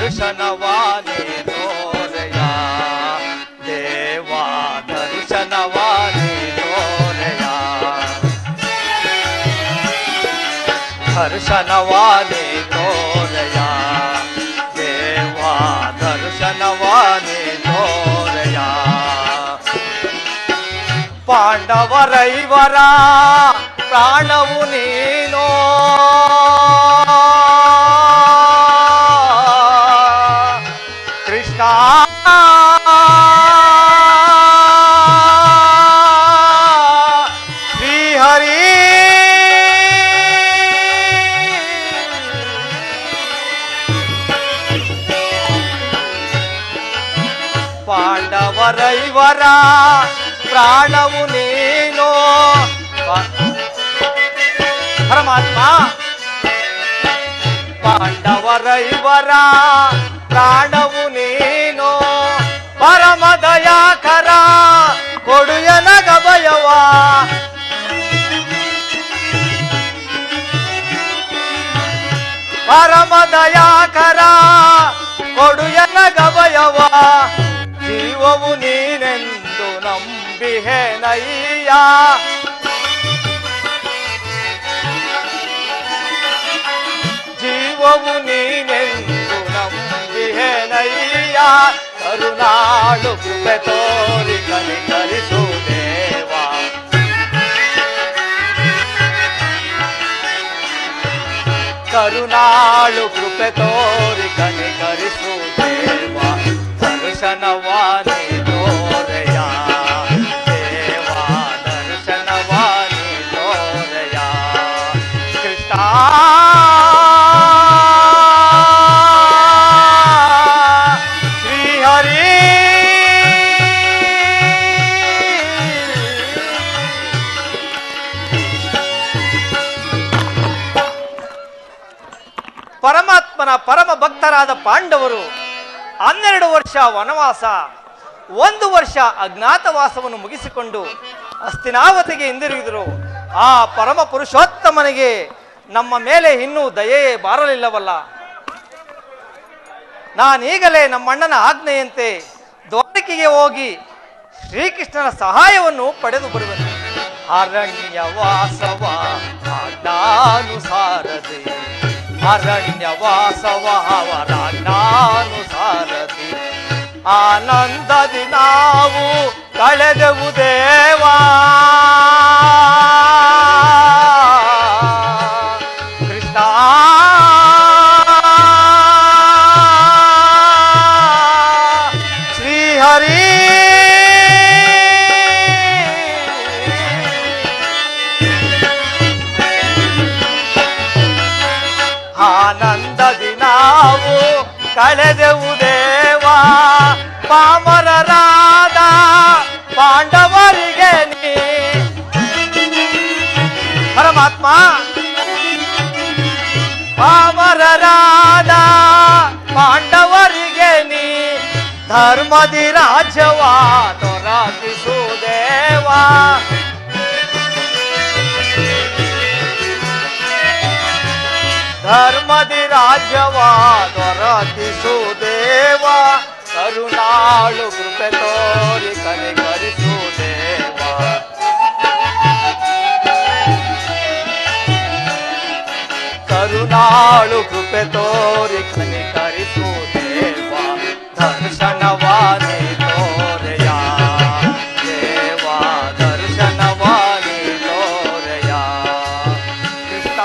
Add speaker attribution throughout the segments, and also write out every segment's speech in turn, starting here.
Speaker 1: ದರ್ಶನವಾನಿ ತೋರೆಯ ದೇವಾ ದರ್ಶನವಾನಿ ತೋರೆಯ ದರ್ಶನವಾನಿ ತೋರೆಯ ದೇವಾ ದರ್ಶನವಾನಿ ತೋರೆಯ ಪಾಂಡವರೈವರ ಪ್ರಾಣವು ನೀನೋ ಕೃಷ್ಣ ಶ್ರೀಹರಿ ಪಾಂಡವರೈವರ ಪ್ರಾಣವು ನೀನೋ ಪರಮಾತ್ಮ ಪಾಂಡವರೈವರ ಪ್ರಾಣವು ನೀನೋ ಪರಮ ದಯಾಕರ ಕೊಡುಯನ ಗಭಯವ ಪರಮ ದಯಾಕರ ಕೊಡುಯನ ಗಭಯವ ಜೀವವು ನೀನೆಂದು ನಂಬಿಹೆನಯ್ಯ ಜೀವವು ನೀನೆಂದು ನಂಬಿಹೆನಯ್ಯ ಕರುಣಾಳು ಕೃಪೆ ತೋರಿ ಕನಿಕರಿಸು ದೇವ ಕರುಣಾಳು ಕೃಪೆ ತೋರಿ ಕನಿಕರಿಸು ದೇವ ದರ್ಶನವಾನಿ ತೋರೆಯ ದೇವಾ ದರ್ಶನವಾನಿ ತೋರೆಯ ಕೃಷ್ಣ ಶ್ರೀಹರಿ ಪರಮಾತ್ಮನ ಪರಮ ಭಕ್ತರಾದ ಪಾಂಡವರು 12 ವರ್ಷ ವನವಾಸ 1 ವರ್ಷ ಅಜ್ಞಾತವಾಸವನ್ನು ಮುಗಿಸಿಕೊಂಡು ಹಸ್ತಿನಾವತಿಗೆ ಹಿಂದಿರುಗಿದರು. ಆ ಪರಮ ಪುರುಷೋತ್ತಮನಿಗೆ ನಮ್ಮ ಮೇಲೆ ಇನ್ನೂ ದಯೆಯೇ ಬಾರಲಿಲ್ಲವಲ್ಲ. ನಾನೀಗಲೇ ನಮ್ಮಣ್ಣನ ಆಜ್ಞೆಯಂತೆ ದ್ವಾರಕೆಗೆ ಹೋಗಿ ಶ್ರೀಕೃಷ್ಣನ ಸಹಾಯವನ್ನು ಪಡೆದು ಬರುವೆನು. ಅರಣ್ಯವಾಸವ ಆಜ್ಞಾನುಸಾರದೆ ಅರಣ್ಯವಾಸವ ಅವರಾಜ್ಞಾನುಸಾರದೆ ಆನಂದದಿ ನಾವು ಕಳೆದೆವು ದೇವಾ ಕೃಷ್ಣ ಶ್ರೀಹರಿ ಆನಂದದಿ ನಾವು ಕಳೆದೆವು ದೇವಾ ಪಾಮರರಾದ ಪಾಂಡವರಿಗೆ ನೀ ಪರಮಾತ್ಮ ಪಾಮರರಾದ ಪಾಂಡವರಿಗೆ ನೀ ಧರ್ಮದಿ ರಾಜ್ಯವ ದೊರಕಿಸು ದೇವಾ ಧರ್ಮದಿ ರಾಜ್ಯವ ದೊರಕಿಸು ದೇವಾ ಕರುಣಾಳು ಕೃಪೆ ತೋರಿ ಕನಿಕರಿಸು ದೇವಾ ಕರುಣಾಳು ಕೃಪೆ ತೋರಿ ಕನಿಕರಿಸು ದೇವಾ ದರ್ಶನವಾನಿ ತೋರೆಯ ದೇವಾ ದರ್ಶನವಾನಿ ತೋರೆಯ ಕೃಷ್ಣ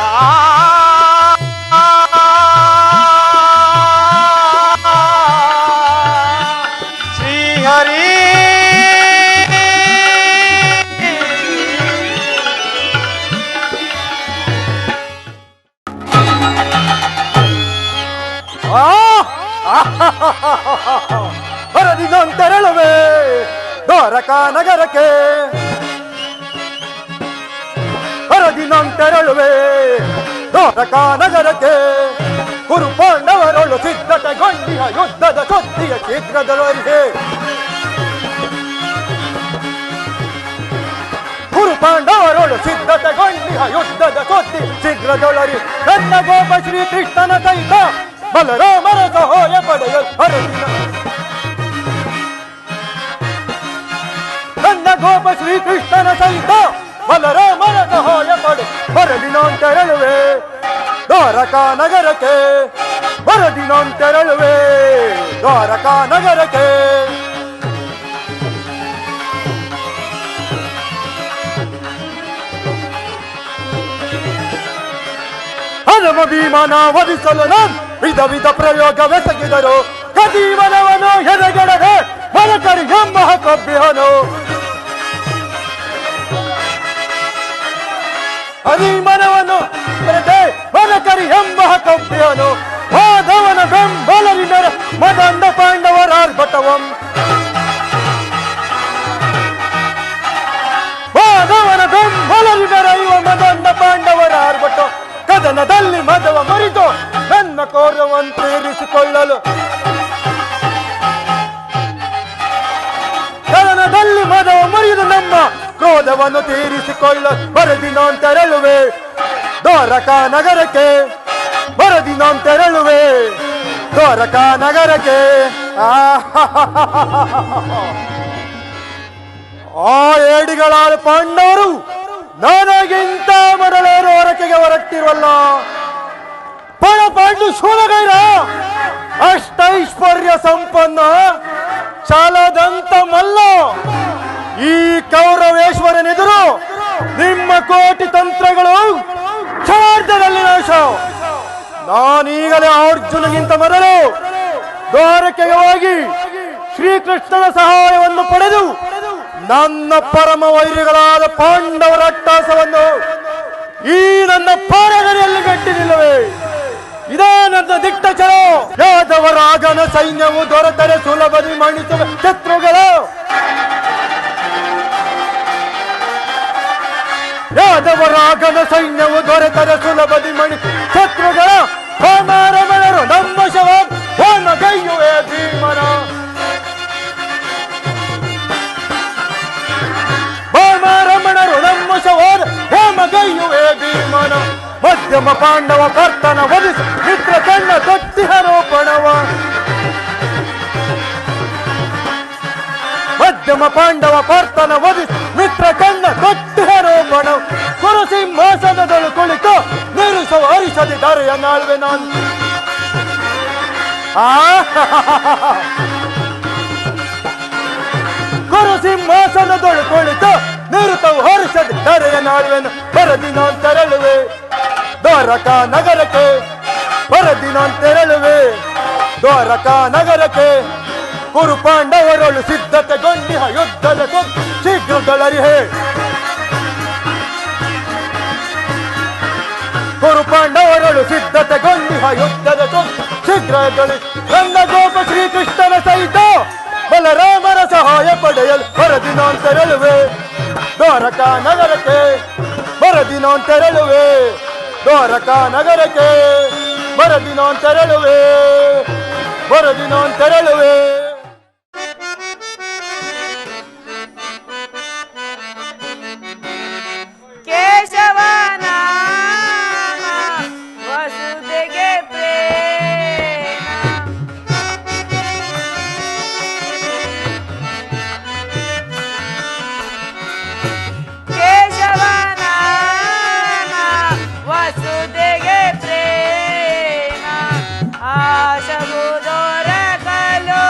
Speaker 2: ಹೊರದಿ ತೆರಳುವೆ ದ್ವಾರಕಾ ನಗರಕ್ಕೆ ಹೊರದಿ ತೆರಳುವೆ ದ್ವಾರಕಾ ನಗರಕ್ಕೆ ಕುರು ಪಾಂಡವರೊಳು ಸಿದ್ಧತೆಗೊಂಡಿಹ ಯುದ್ಧದ ಸುದ್ದಿಯ ಶೀಘ್ರದೊಳಗೆ ಕುರು ಪಾಂಡವರೊಳು ಸಿದ್ಧತೆಗೊಂಡಿಹ ಯುದ್ಧದ ಸುದ್ದಿ ಶೀಘ್ರದೊಳರಿ ನನ್ನ ಗೋಪ ಶ್ರೀಕೃಷ್ಣನ ಸಹಿತ ಬಲರಾಮರ ಸಹಾಯ ಪಡೆ ಹರದಿನ ನನ್ನ ಗೋಪ ಶ್ರೀಕೃಷ್ಣನ ಸಹಿತ ಬಲರಾಮನ ಸಹಾಯ ಪಡೆ ಬರದಿನಂತೆರಳುವೆ ದ್ವಾರಕಾ ನಗರಕ್ಕೆ ಬರದಿನಂತೆರಳುವೆ ದ್ವಾರಕಾ ನಗರಕ್ಕೆ ಹನುಮ ಭೀಮನ ವಧಿಸಲು ನಾನು ವಿಧ ವಿಧ ಪ್ರಯೋಗವೆಸಗಿದರು ಕದೀವನವನು ಎದೆಗೆಡದೆ ಮನಕರಿ ಎಂಬ ಕಬ್ಬಿಹನು ಹರಿಮನವನ್ನು ಮನಕರಿ ಎಂಬ ಕಬ್ಬಿಹನು ಮಾಧವನ ಬೆಂಬಲವಿನರ ಮದಂಡ ಪಾಂಡವರಾರ್ಭಟವಂ ಮಾಧವನ ಬೆಂಬಲವಿನರ ಇವ ಮದಂಡ ಪಾಂಡವರಾರ್ಭಟ ಕದನದಲ್ಲಿ ಮದವ ಮರಿದು ನನ್ನ ಕೌರವವನ್ನು ತೀರಿಸಿಕೊಳ್ಳಲು ಕದನದಲ್ಲಿ ಮದವ ಮರಿದು ನಮ್ಮ ಕ್ರೋಧವನ್ನು ತೀರಿಸಿಕೊಳ್ಳ ಬರದಿನಂತೆರಳುವೆ ದ್ವಾರಕಾ ನಗರಕ್ಕೆ ಬರದಿನಂತೆರಳುವೆ ದ್ವಾರಕಾ ನಗರಕ್ಕೆ ಆ ಏಡಿಗಳಾದ ಪಾಂಡವರು ನನಗಿಂತ ಮೊದಲೇರು ಹೊರಕೆಗೆ ಹೊರಟಿರುವಲ್ಲ ಪಣ ಪಾಂಡು ಶೂಲಗೈರ ಅಷ್ಟೈಶ್ವರ್ಯ ಸಂಪನ್ನ ಚಾಲದಂತ ಮಲ್ಲ ಈ ಕೌರವೇಶ್ವರನೆದುರು ನಿಮ್ಮ ಕೋಟಿ ತಂತ್ರಗಳು ಕ್ಷಣಾರ್ಧದಲ್ಲಿ ನಾಶ ನಾನೀಗಲೇ ಅರ್ಜುನಗಿಂತ ಮೊದಲು ದ್ವಾರಕೆಗೆ ಹೋಗಿ ಶ್ರೀಕೃಷ್ಣನ ಸಹಾಯವನ್ನು ಪಡೆದು ನನ್ನ ಪರಮ ವೈರಿಗಳಾದ ಪಾಂಡವರ ಅಟ್ಟಾಸವನ್ನು ಈ ನನ್ನ ಪಾರಗರಿಯಲ್ಲಿ ಗಟ್ಟಿನಿಲ್ಲವೇ ಇದೇ ನನ್ನ ದಿಟ್ಟಚರ ಯಾದವರಾಗನ ಸೈನ್ಯವು ದೊರೆತರೆ ಸುಲಭದಿ ಮಣಿಸುವ ಶತ್ರುಗಳು ಯಾದವರಾಗನ ಸೈನ್ಯವು ದೊರೆತರೆ ಸುಲಭದಿ ಮಣಿ ಶತ್ರುಗಳ ಹೋಮಾರಮಣರು ನಮ್ಮ ಶವ ಹೋಮ ಗೈಯುವೆ ಭೀಮನ ಹೋಮಾರಮಣರು ನಮ್ಮ ಶವ ಹೋಮ ಗೈಯುವೆ ಭೀಮನ ಮಧ್ಯಮ ಪಾಂಡವ ಕರ್ತನ ವಧಿಸಿ ಮಿತ್ರ ಕಣ್ಣ ತೊಟ್ಟಿಹರೋಪಣವ ಮಧ್ಯಮ ಪಾಂಡವ ಕರ್ತನ ವಧಿಸಿ ಮಿತ್ರ ಕಣ್ಣ ತೊಟ್ಟಿಹರೋಪಣವ ಕುರು ಸಿಂಹಾಸನದಳು ಕುಳಿತು ನಿರುಸವ ಹರಿಸದೆ ದಾರೆಯ ನಾಳ್ವೆ ನಾನು ಕುರು ಸಿಂಹಾಸನದಳು ಕುಳಿತು ನಿರುತವು ಹರಿಸದೆ ದಾರೆಯ ನಾಳ್ವೆನು ಬರದಿನಂತೆರಳುವೆ ದ್ವಾರಕಾ ನಗರಕ್ಕೆ ಬರದಿನಂತೆರಳುವೆ ದ್ವಾರಕಾ ನಗರಕ್ಕೆ ಕುರು ಪಾಂಡವರಳು ಸಿದ್ಧತೆಗೊಂಡಿಹ ಯುದ್ಧದ ಶೀಘ್ರದಳರಿಹೆ ಕುರು ಪಾಂಡವರಳು ಸಿದ್ಧತೆಗೊಂಡಿಹ ಯುದ್ಧದ ಶೀಘ್ರದಳಿ ನನ್ನ ಗೋಪ ಶ್ರೀಕೃಷ್ಣನ ಸಹಿತ ಬಲರಾಮನ ಸಹಾಯ ಪಡೆಯಲು ಬರದಿನಂತೆರಳುವೆ ದ್ವಾರಕಾ ನಗರಕ್ಕೆ ಬರದಿನಂತೆರಳುವೆ ದ್ವಾರಕಾ ನಗರಕ್ಕೆ ಬರದಿನಂತೆರಳುವೆ ಬರದಿನಂತೆರಳುವೆ
Speaker 3: ಕೇಶವನ ವಸುದೆಗೆ ಪ್ರೇಮ ಕೇಶವನ ವಸುದೆಗೆ ಪ್ರೇಮ ಆಶವು ದೊರಕಲು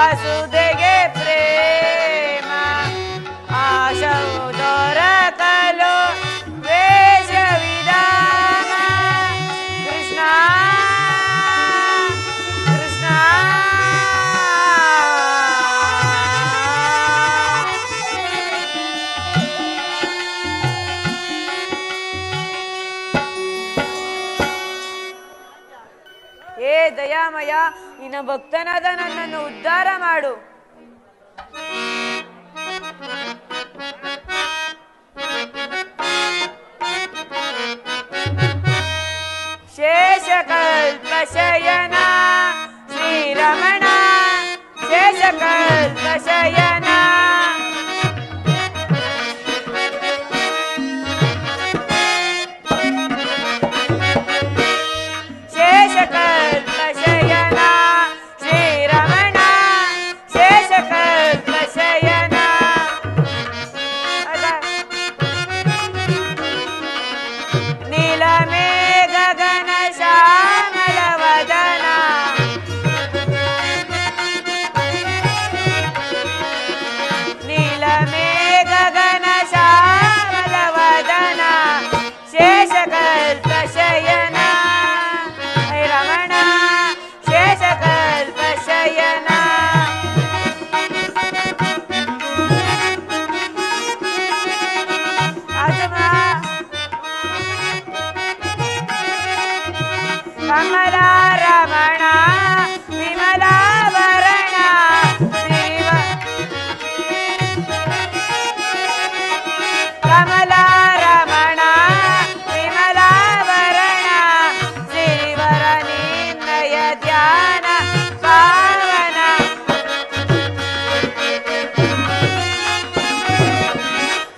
Speaker 3: ವಸುದೆಗೆ ಪ್ರೇಮ ಆಶವು ದೊರಕಲು ವೇಷ ವಿಧಾನ ಕೃಷ್ಣ ಕೃಷ್ಣ ಹೇ ದಯಾಮಯ, ನಿನ್ನ ಭಕ್ತನಾದ ನನ್ನನ್ನು ಉದ್ಧಾರ ಮಾಡು. ಶೇಷಕಲ್ಪ ಶಯನ ಶ್ರೀರಮಣ ಶೇಷಕಲ್ಪ ಶಯನ ಶೇಷಕಲ್ಪ ಶಯನ ಶ್ರೀರಮಣ ಶೇಷಕಲ್ಪ ಶಯನ ನೀಲಮೇಘ ಗಗನ ಶ್ಯಾಮಲ ವದನ ನೀಲಮೇಘ ಗಗನ ಶ್ಯಾಮಲ ವದನ ಶೇಷಕಲ್ಪ ಶಯನ ರಮಣ ಶೇಷಕಲ್ಪ ಶಯನ ಕಮಲ ರಮಣ ವಿಮಲಾಭರಣ ಕಮಲ ರಮಣ ವಿಮಲಾಭರಣ ಶ್ರೀವರ ನಿನ್ನಯ ಧ್ಯಾನ ಪಾವನ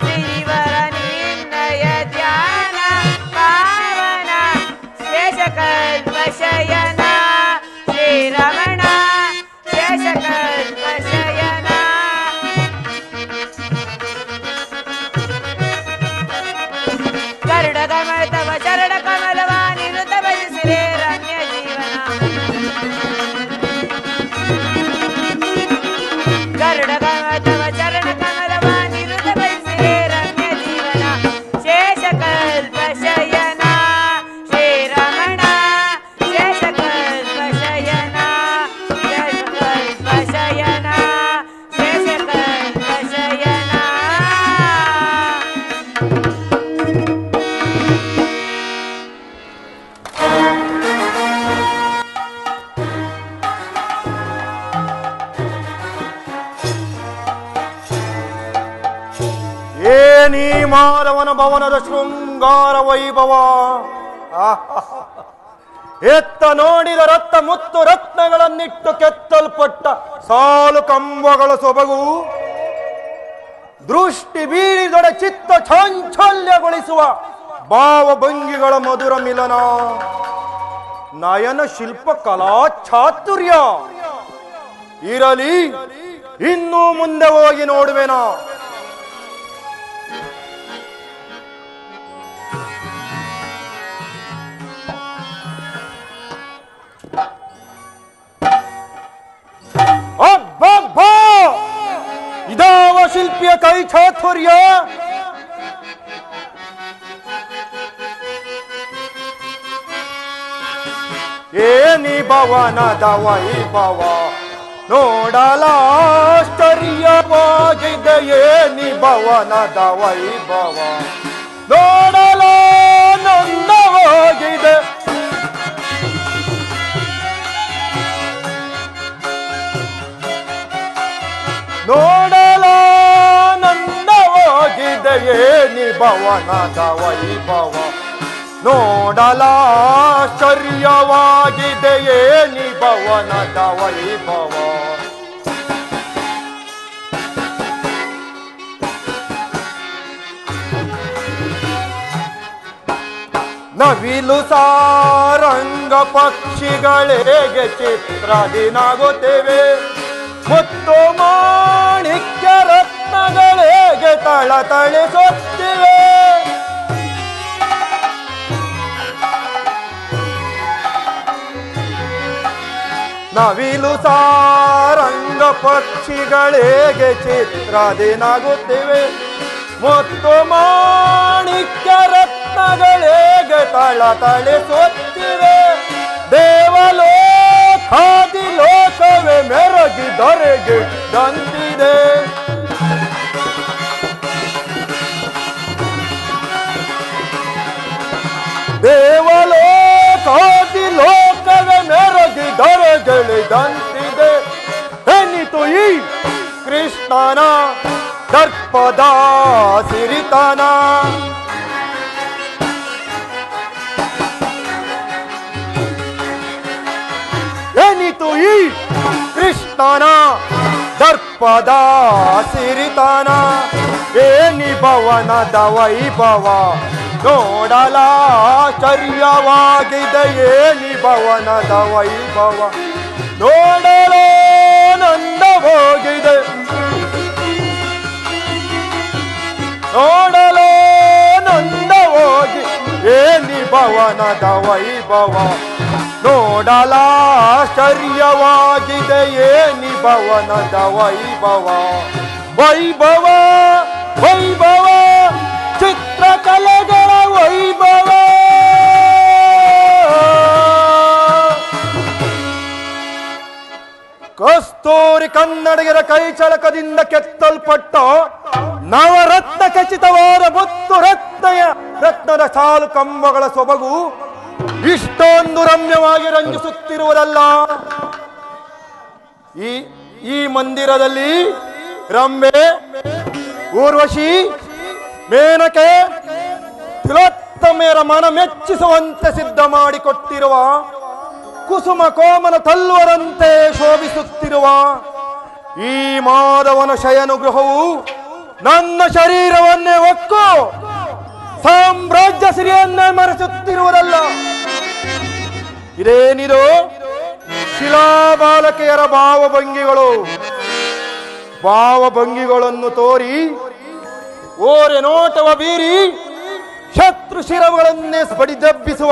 Speaker 3: ಶ್ರೀವರ ನಿನ್ನಯ ಧ್ಯಾನ ಪಾವನ ಶೇಷಕಲ್ಪ ಶಯನ ಶ್ರೀರಮಣ ಶೇಷಕಲ್ಪ ಶಯನ ಗರುಡ ಕಮಲ ತವ ಚರಣ ಕಮಲವ ನಿರುತ ಭಜಿಸಿರೆ ರಮ್ಯ ಜೀವನ ಗರುಡ ಕಮಲ ತವ ಚರಣ ಕಮಲವ ನಿರುತ ಭಜಿಸಿರೆ ರಮ್ಯ ಜೀವನ ಶೇಷಕಲ್ಪ ಶಯನ ಶ್ರೀರಮಣ ಶೇಷಕಲ್ಪ ಶಯನ ಶೇಷಕಲ್ಪ ಶಯನ ಶೇಷಕಲ್ಪ ಶಯನ
Speaker 2: ಏನೀ ಮಾಧವನ ಭವನದ ಶೃಂಗಾರ ವೈಭವ. ಎತ್ತ ನೋಡಿದ ರತ್ನ ಮುತ್ತು ರತ್ನಗಳನ್ನಿಟ್ಟು ಕೆತ್ತಲ್ಪಟ್ಟ ಸಾಲು ಕಂಬಗಳ ಸೊಬಗು, ದೃಷ್ಟಿ ಬೀಳಿದೊಡೆ ಚಿತ್ತ ಚಾಂಚಲ್ಯಗೊಳಿಸುವ ಭಾವಭಂಗಿಗಳ ಮಧುರ ಮಿಲನ, ನಯನ ಶಿಲ್ಪ ಕಲಾ ಚಾತುರ್ಯ ಇರಲಿ, ಇನ್ನೂ ಮುಂದೆ ಹೋಗಿ ನೋಡುವೆನಾ. ಅಬ್ಬಬ್ಬಾ, ಇದಾವ ಶಿಲ್ಪಿಯ ಕೈ ಚಾತುರ್ಯ. ಏನಿ ಭವನದ ವೈಭವ ನೋಡಲಾಶ್ಚರ್ಯವಾಗಿದೆ. ಏನಿ ಭವನದ ವೈಭವ ನೋಡಲಾನಂದವಾಗಿದೆ. ನೋಡಲಾನಂದವಾಗಿದೆ. ಏನಿ ಭವನದ ವೈಭವ ನೋಡಲಾಶ್ಚರ್ಯವಾಗಿದೆ. ಏನಿ ಭವನದ ವೈಭವ ನವಿಲು ಸಾರಂಗ ಪಕ್ಷಿಗಳಿಗೆ ಚಿತ್ರದಿನಾಗುತ್ತೇವೆ. ಮುತ್ತು ಮಾಣಿಕ್ಯ ರತ್ನಗಳಿಗೆ ತಳತಳಿಸುತ್ತಿವೆ. ನವಿಲು ಸಾರಂಗ ಅಂಗ ಪಕ್ಷಿಗಳೇಗೆ ಚಿತ್ರಾದಿನಾಗುತ್ತಿವೆ, ಮತ್ತು ಮಾಣಿಕ್ಯ ರತ್ನಗಳೇಗೆ ತಳತಳಿಸುತ್ತಿವೆ. ದೇವಲೋಕಾದಿ ಲೋಕವೇ ಮೆರಗಿ ದೊರೆಗಿದ್ದಂತಿದೆ. ದೇವಲೋಕಾದಿ ಲೋಕವೇ ಮೆರಗಿ ದೊರೆಗಿಳಿದಂತಿದೆ. ಎನ್ನಿತು ಈ ಕೃಷ್ಣನ ದರ್ಪದ ಸಿರಿತನ. ಎನ್ನಿತು ಈ ಕೃಷ್ಣನ ದರ್ಪದ ಸಿರಿತನ. ಏನಿ ಭವನದ ವೈಭವ ನೋಡಲಾಶ್ಚರ್ಯವಾಗಿದೆ. ಏನಿ ಭವನದ ವೈಭವ ನೋಡಲೋ ನಂದವಾಗಿದೆ. ನೋಡಲೋ ನಂದವಾಗಿ ಏನಿ ಭವನದ ವೈಭವ ನೋಡಲಾಶ್ಚರ್ಯವಾಗಿದೆ. ಏನಿ ಭವನದ ವೈಭವ ವೈಭವ ವೈಭವ ಚಿತ್ರಕಲೆಗಳ ವೈಭವ. ಕಸ್ತೂರಿ ಕನ್ನಡಿಗರ ಕೈಚಳಕದಿಂದ ಕೆತ್ತಲ್ಪಟ್ಟ ನವರತ್ನ ಖಚಿತವಾದ ಮುತ್ತು ರತ್ನದ ಸಾಲು ಕಂಬಗಳ ಸೊಬಗು ಇಷ್ಟೊಂದು ರಮ್ಯವಾಗಿ ರಂಜಿಸುತ್ತಿರುವುದಲ್ಲ. ಈ ಮಂದಿರದಲ್ಲಿ ರಂಬೆ, ಊರ್ವಶಿ, ಮೇನಕೆ, ತಿಲೋತ್ತಮೆಯರ ಮನ ಮೆಚ್ಚಿಸುವಂತೆ ಸಿದ್ಧ ಮಾಡಿಕೊಟ್ಟಿರುವ, ಕುಸುಮ ಕೋಮಲ ತಲ್ವರಂತೆ ಶೋಭಿಸುತ್ತಿರುವ ಈ ಮಾಧವನ ಶಯನುಗೃಹವು ನನ್ನ ಶರೀರವನ್ನೇ ಒಕ್ಕು ಸಾಮ್ರಾಜ್ಯ ಸಿರಿಯನ್ನೇ ಮರೆಸುತ್ತಿರುವುದಲ್ಲ. ಇದೇನಿದು? ಶಿಲಾಬಾಲಕೆಯರ ಭಾವಭಂಗಿಗಳನ್ನು ತೋರಿ ಓರೆ ನೋಟವ ಬೀರಿ ಶತ್ರು ಶಿರಗಳನ್ನೇ ಬಡಿದಬ್ಬಿಸುವ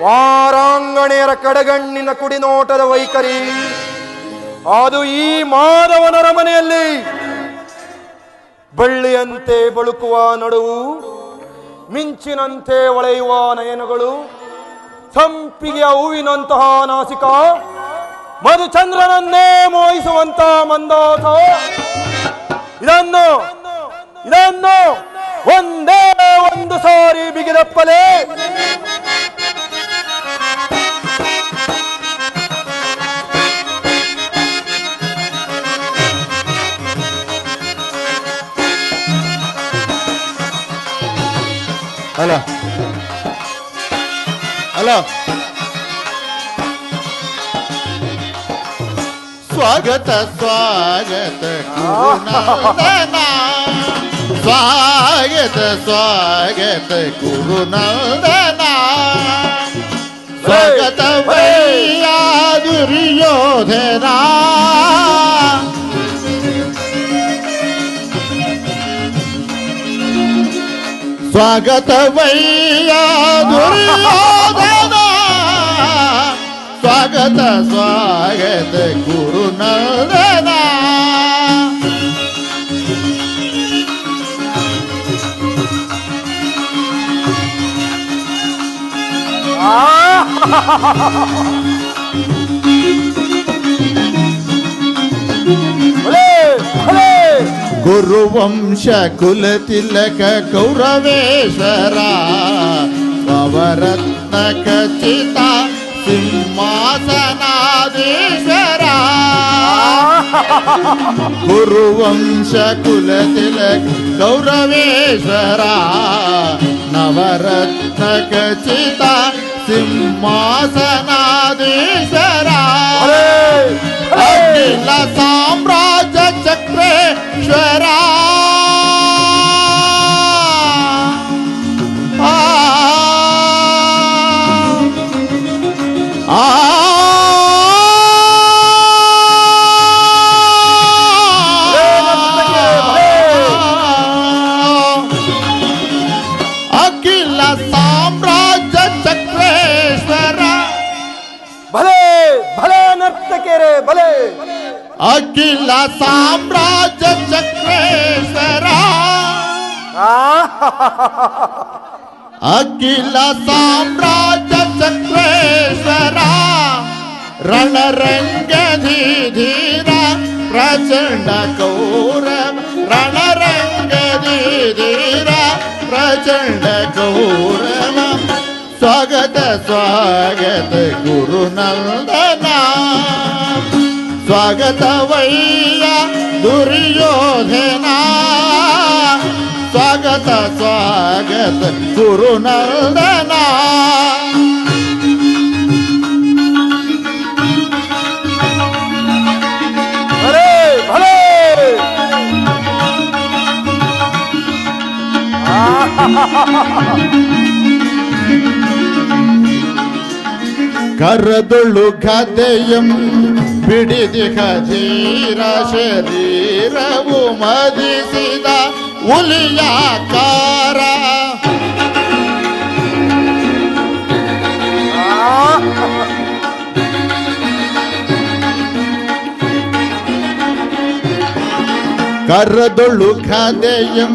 Speaker 2: ವಾರಾಂಗಣೆಯರ ಕಡೆಗಣ್ಣಿನ ಕುಡಿನೋಟದ ವೈಖರಿ. ಅದು ಈ ಮಾಧವನ ರಮನೆಯಲ್ಲಿ ಬಳ್ಳಿಯಂತೆ ಬಳುಕುವ ನಡುವು, ಮಿಂಚಿನಂತೆ ಹೊಳೆಯುವ ನಯನಗಳು, ಸಂಪಿಗೆಯ ಹೂವಿನಂತಹ ನಾಸಿಕ, ಮಧುಚಂದ್ರನನ್ನೇ ಮೋಹಿಸುವಂತಹ ಮಂದಾಸ. ಇದನ್ನು ಒಂದೇ ಒಂದು ಸಾರಿ ಬಿಗಿದಪ್ಪಲೇ
Speaker 4: ಹಲೋ ಹಲೋ ಸ್ವಾಗತ ಸ್ವಾಗತ ಗುರುನಂದನ, ಸ್ವಾಗತ ಸ್ವಾಗತ ಗುರುನಂದನ, ಸ್ವಾಗತ ವೈಯ ದುರ್ಯೋಧನ, ಸ್ವಾಗತ ವೈಯ ದುರ್ಯೋಧನ, ಸ್ವಾಗತ ಸ್ವಾಗತ ಗುರುನಂದನ. ಗುರುವಂಶ ಕುಲ ತಿಲಕ ಕೌರವೇಶ್ವರ, ನವರತ್ನ ಖಚಿತ ಸಿಂಹಾಸನಾಧೀಶ್ವರ. ಗುರುವಂಶ ಕುಲ ತಿಲಕ ಕೌರವೇಶ್ವರ, ನವರತ್ನ ಖಚಿತ ಸಿಂಹಾಸನಾಧೀಶ್ವರ. ಅಖಿಲ ಸಾಮ್ರಾಜ್ಯ ಚಕ್ರೇಶ್ವರ, ಅಖಿಲ ಸಾಮ್ರಾಜ್ಯ ಚಕ್ರೇಶ್ವರ.
Speaker 2: ಭಲೆ ಭಲೆ ನರ್ತಕೆರೆ ಭಲೆ.
Speaker 4: ಅಖಿಲ ಸಾಮ್ರಾಜ್ಯ ಚಕ್ರೇಶ್ವರ ಅಖಿಲ ಸಾಮ್ರಾಜ್ಯ ಚಕ್ರೇಶ್ವರ ರಣರಂಗಧೀರ ಪ್ರಚಂಡ ಕೌರವ ರಣರಂಗಧೀರ ಪ್ರಚಂಡ ಕೌರವ ಸ್ವಾಗತ ಸ್ವಾಗತ ಗುರುನಂದನ ಸ್ವಾಗತವಯ್ಯ ದುರ್ಯೋಧನ ಸ್ವಾಗತ ಸ್ವಾಗತ ಗುರುನಂದನ
Speaker 2: ಭಲೇ ಭಲೇ
Speaker 4: ಕರದೊಳು ಗದೆಯಂ ಬಿಡಿದಿಹ ಧೀರ ಶರೀರವು ಮದಿಸಿದ ಹುಲಿಯಾಕಾರ ಕರದೊಳು ಗದೆಯಂ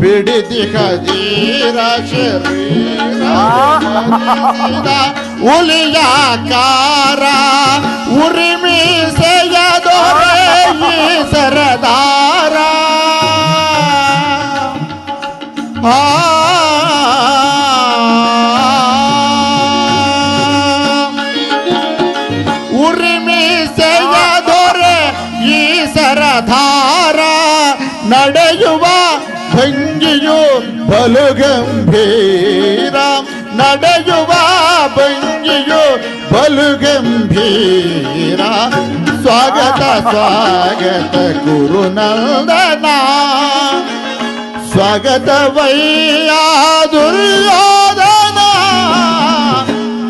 Speaker 4: ಬಿಡಿದಿಹ ಧೀರ ಶರೀರ ಹುಲಿಯಾಕಾರ ಉರಿಮೀಸೆಯ ದೊರೆ ಸರದಾರ ಉರಿಮೀಸೆಯ ದೊರೆ ಈ ಸರದಾರ ನಡೆಯುವ ಭಂಗಿಯು ಬಲು ಗಂಭೀರ ನಡೆಯುವ ಭಂಗಿಯು ಬಲು ಗಂಭೀರ ಸ್ವಾಗತ ಸ್ವಾಗತ ಗುರುನಂದನ ಸ್ವಾಗತವಯ್ಯ ದುರ್ಯೋಧನ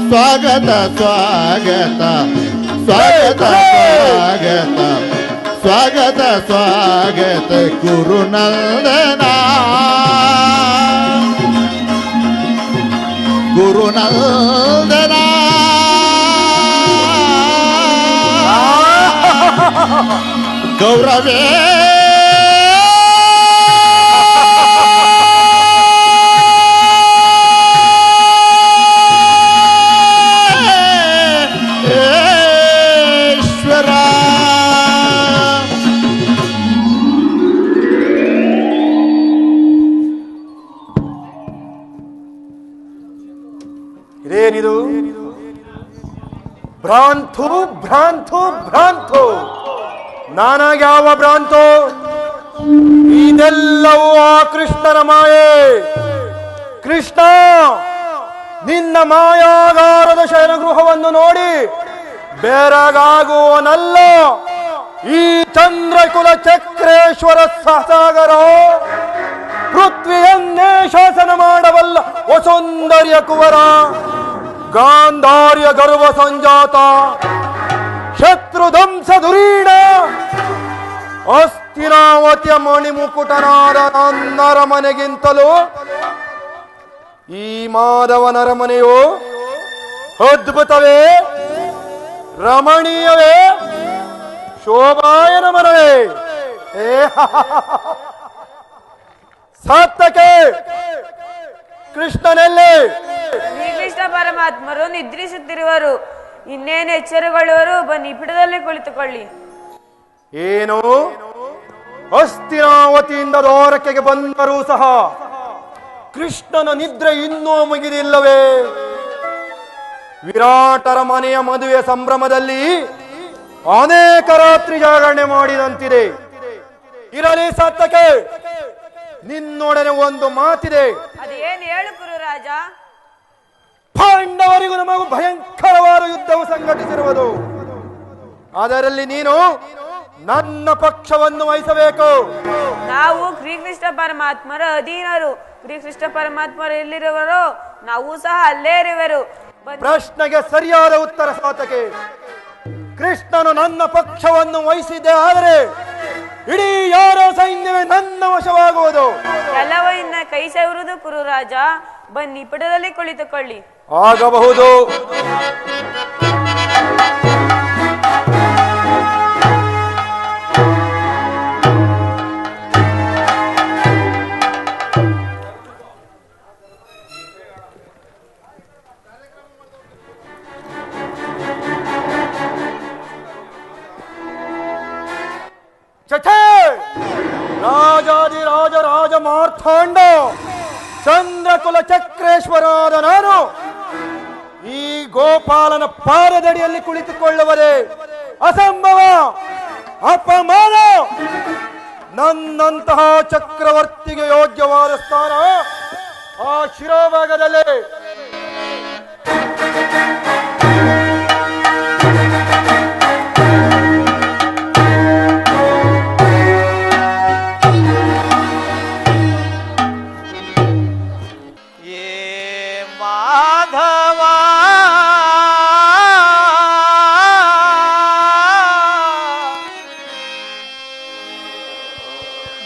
Speaker 4: ಸ್ವಾಗತ ಸ್ವಾಗತ ಸ್ವಾಗತ ಸ್ವಾಗತ ಸ್ವಾಗತ ಸ್ವಾಗತ ಗುರುನಂದನ ಗುರುನಂದನ ಗೌರವೇ
Speaker 2: ಇದೇನಿದು ಭ್ರಾಂತು ಭ್ರಾಂತು ಭ್ರಾಂತು ನಾನಾಗ್ಯಾವ ಭ್ರಾಂತು ಇದೆಲ್ಲವೂ ಆ ಕೃಷ್ಣನ ಮಾಯೆ ಕೃಷ್ಣ ನಿನ್ನ ಮಾಯಾಗಾರದ ಶಯನಗೃಹವನ್ನು ನೋಡಿ ಬೆರಗಾಗುವನಲ್ಲ ಈ ಚಂದ್ರಕುಲ ಚಕ್ರೇಶ್ವರ ಸಹಸಾಗರ ಪೃಥ್ವಿಯನ್ನೇ ಶಾಸನ ಮಾಡಬಲ್ಲ ವಸುಂದರ್ಯ ಕುವರ ಗಾಂಧಾರ್ಯ ಗರ್ವ ಸಂಜಾತ ಶತ್ರುಧಂಸ ಧುರೀಣ ಅಸ್ಥಿರಾವತಿಯ ಮಣಿಮುಕುಟನಾದ ನನ್ನರ ಮನೆಗಿಂತಲೂ ಈ ಮಾಧವನರ ಮನೆಯು ಅದ್ಭುತವೇ ರಮಣೀಯವೇ ಶೋಭಾಯನ ಮನವೇ ಸಾರ್ಥಕೆ ಕೃಷ್ಣನಲ್ಲಿ
Speaker 3: ಶ್ರೀಕೃಷ್ಣ ಪರಮಾತ್ಮರು ನಿದ್ರಿಸುತ್ತಿರುವರು ಇನ್ನೇನು ಎಚ್ಚರಗೊಳ್ಳುವರು ಬನ್ನಿ ಪೀಠದಲ್ಲಿ ಕುಳಿತುಕೊಳ್ಳಿ
Speaker 2: ಏನು ಹಸ್ತಿನಾವತಿಯಿಂದ ದ್ವಾರಕೆಗೆ ಬಂದರೂ ಸಹ ಕೃಷ್ಣನ ನಿದ್ರೆ ಇನ್ನೂ ಮುಗಿದಿಲ್ಲವೇ ವಿರಾಟರ ಮನೆಯ ಮದುವೆ ಸಂಭ್ರಮದಲ್ಲಿ ಅನೇಕ ರಾತ್ರಿ ಜಾಗರಣೆ ಮಾಡಿದಂತಿದೆ ಇರಲಿ ಸಾರ್ಥಕೆ ನಿನ್ನೊಡನೆ ಒಂದು ಮಾತಿದೆ
Speaker 3: ಅದೇನು ಹೇಳು ಕುರುರಾಜ
Speaker 2: ಪಾಂಡವರಿಗೂ ನಮಗೂ ಭಯಂಕರವಾದ ಯುದ್ಧವು ಸಂಘಟಿಸಿರುವುದು ಅದರಲ್ಲಿ ನೀನು ನನ್ನ ಪಕ್ಷವನ್ನು ವಹಿಸಬೇಕು
Speaker 3: ನಾವು ಶ್ರೀಕೃಷ್ಣ ಪರಮಾತ್ಮರ ಅಧೀನರು ಶ್ರೀಕೃಷ್ಣ ಪರಮಾತ್ಮರು ಎಲ್ಲಿರುವರೋ ನಾವು ಸಹ ಅಲ್ಲೇ ಇರುವರು
Speaker 2: ಪ್ರಶ್ನೆಗೆ ಸರಿಯಾದ ಉತ್ತರ ಸಾತಕೆ ಕೃಷ್ಣನು ನನ್ನ ಪಕ್ಷವನ್ನು ವಹಿಸಿದ್ದೆ ಆದರೆ ಇಡೀ ಯಾರೋ ಸೈನ್ಯವೇ ನನ್ನ ವಶವಾಗುವುದು
Speaker 3: ಎಲ್ಲವೂ ಇನ್ನ ಕೈ ಸೇರುವುದು ಕುರುರಾಜ ಬನ್ನಿ ಪೀಠದಲ್ಲಿ ಕುಳಿತುಕೊಳ್ಳಿ
Speaker 2: ಆಗಬಹುದು ಮಾರ್ಥಾಂಡ ಚಂದ್ರಕುಲ ಚಕ್ರೇಶ್ವರಾದ ನಾನು ಈ ಗೋಪಾಲನ ಪಾದದಡಿಯಲ್ಲಿ ಕುಳಿತುಕೊಳ್ಳುವುದೇ ಅಸಂಭವ, ಅಪಮಾನ. ನನ್ನಂತಹ ಚಕ್ರವರ್ತಿಗೆ ಯೋಗ್ಯವಾದ ಸ್ಥಾನ ಆ ಶಿರೋಭಾಗದಲ್ಲಿ.
Speaker 1: ಮಾಧವ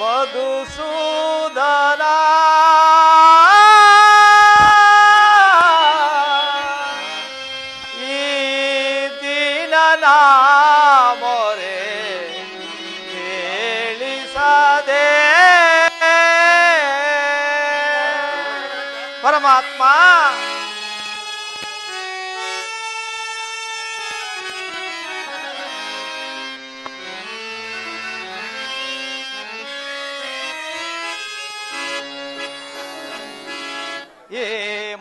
Speaker 1: ಮಧುಸೂದನ ಈ ದಿನನ ಮೊರೆ ಕೇಳಿಸದೆ ಪರಮಾತ್ಮ. ಏ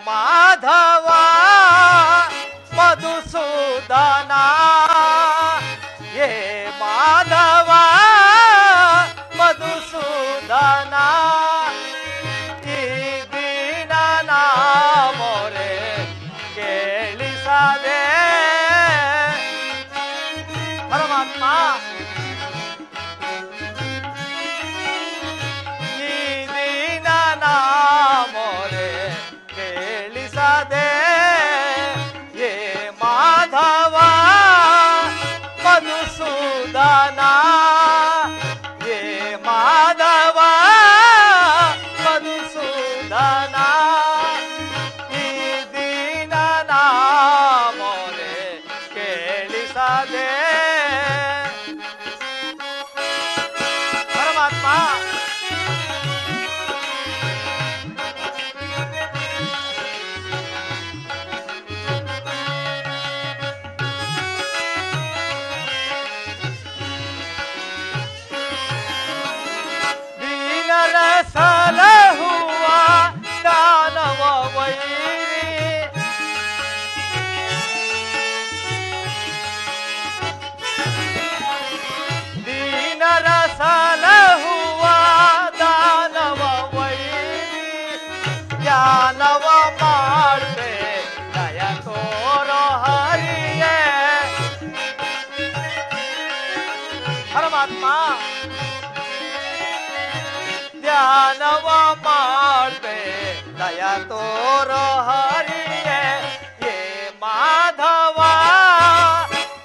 Speaker 1: ಮಾಧವ ಮಧುಸೂದನ, ಏ ಮಾಧವ ಮಧುಸೂದನ ಈ ದಿನ ಮೊರೆ ಕೇಳಿಸದೆ ಪರಮಾತ್ಮ. ಈ ದಿನ ಮೊರೆ ಕೇಳಿಸದೆ ಏ ಮಾಧವ ಮಧುಸೂದನ, ಏ ಮಾಧವ ಮಧುಸೂದನ ಈ ದಿನ ಮೊರೆ ಕೇಳಿಸದೆ ಪರಮಾತ್ಮ. ದೀನರ ಸಲಹುವ ದಾನವ ವೈರಿ, ದೀನರ ಸಲಹುವ ದಾನವ ವೈರಿ, ಜ್ಞಾನವ ಮಾಡ್ದೆ ದಯ ತೋರೋ ಹರಿಯೇ ಪರಮಾತ್ಮ. ಧ್ಯಾನವ ಮಾಡ್ದೆ ದಯ ತೋರೋ ಹರಿಯೇ ಏ ಮಾಧವ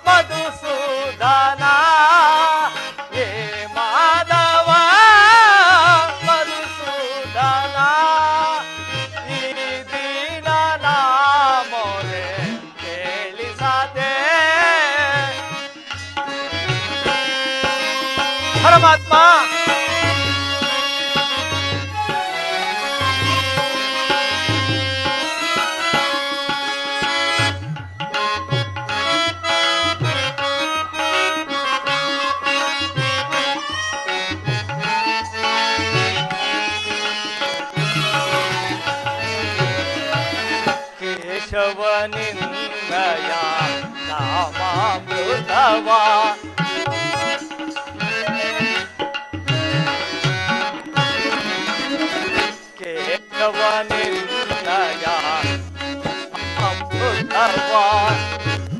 Speaker 1: ಮಧುಸೂದನ, ಏ ಮಾಧವ ಮಧುಸೂದನ ಈ ದಿನ ಮೊರೆ ಕೇಳಿಸದೆ ಪರಮಾತ್ಮ. ಕೇಶವನಿಂದಯ ನಾಮಾಮೃತವ ಕೇಶವನಿಂದಯ ಅಮೃತವ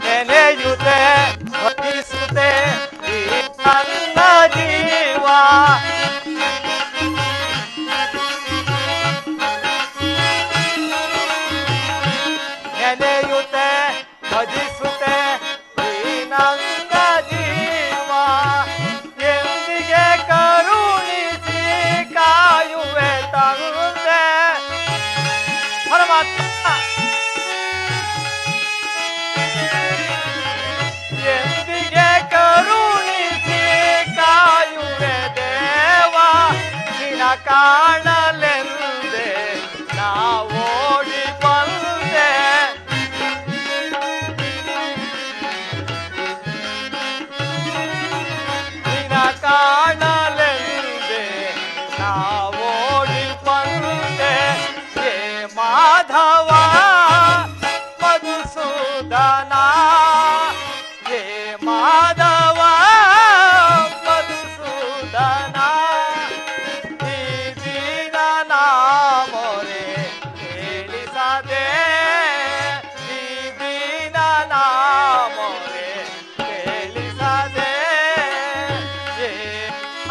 Speaker 1: ನೆನೆಯುತ್ತೆ ಭಜಿಸುತ್ತೆ ಈ ನನ್ನ ಜೀವ ನೆನೆಯುತ್ತೆ ಭಜಿಸುತ್ತೆ ಈ ನನ್ನ ಜೀವ ಎಂದಿಗೆ ಕರುಣಿಸಿ ಕಾಯುವೆ ತಂದೆ ಪರಮಾತ್ಮ. ಎಂದಿಗೆ ಕರುಣಿಸಿ ಕಾಯುವೆ ದೇವ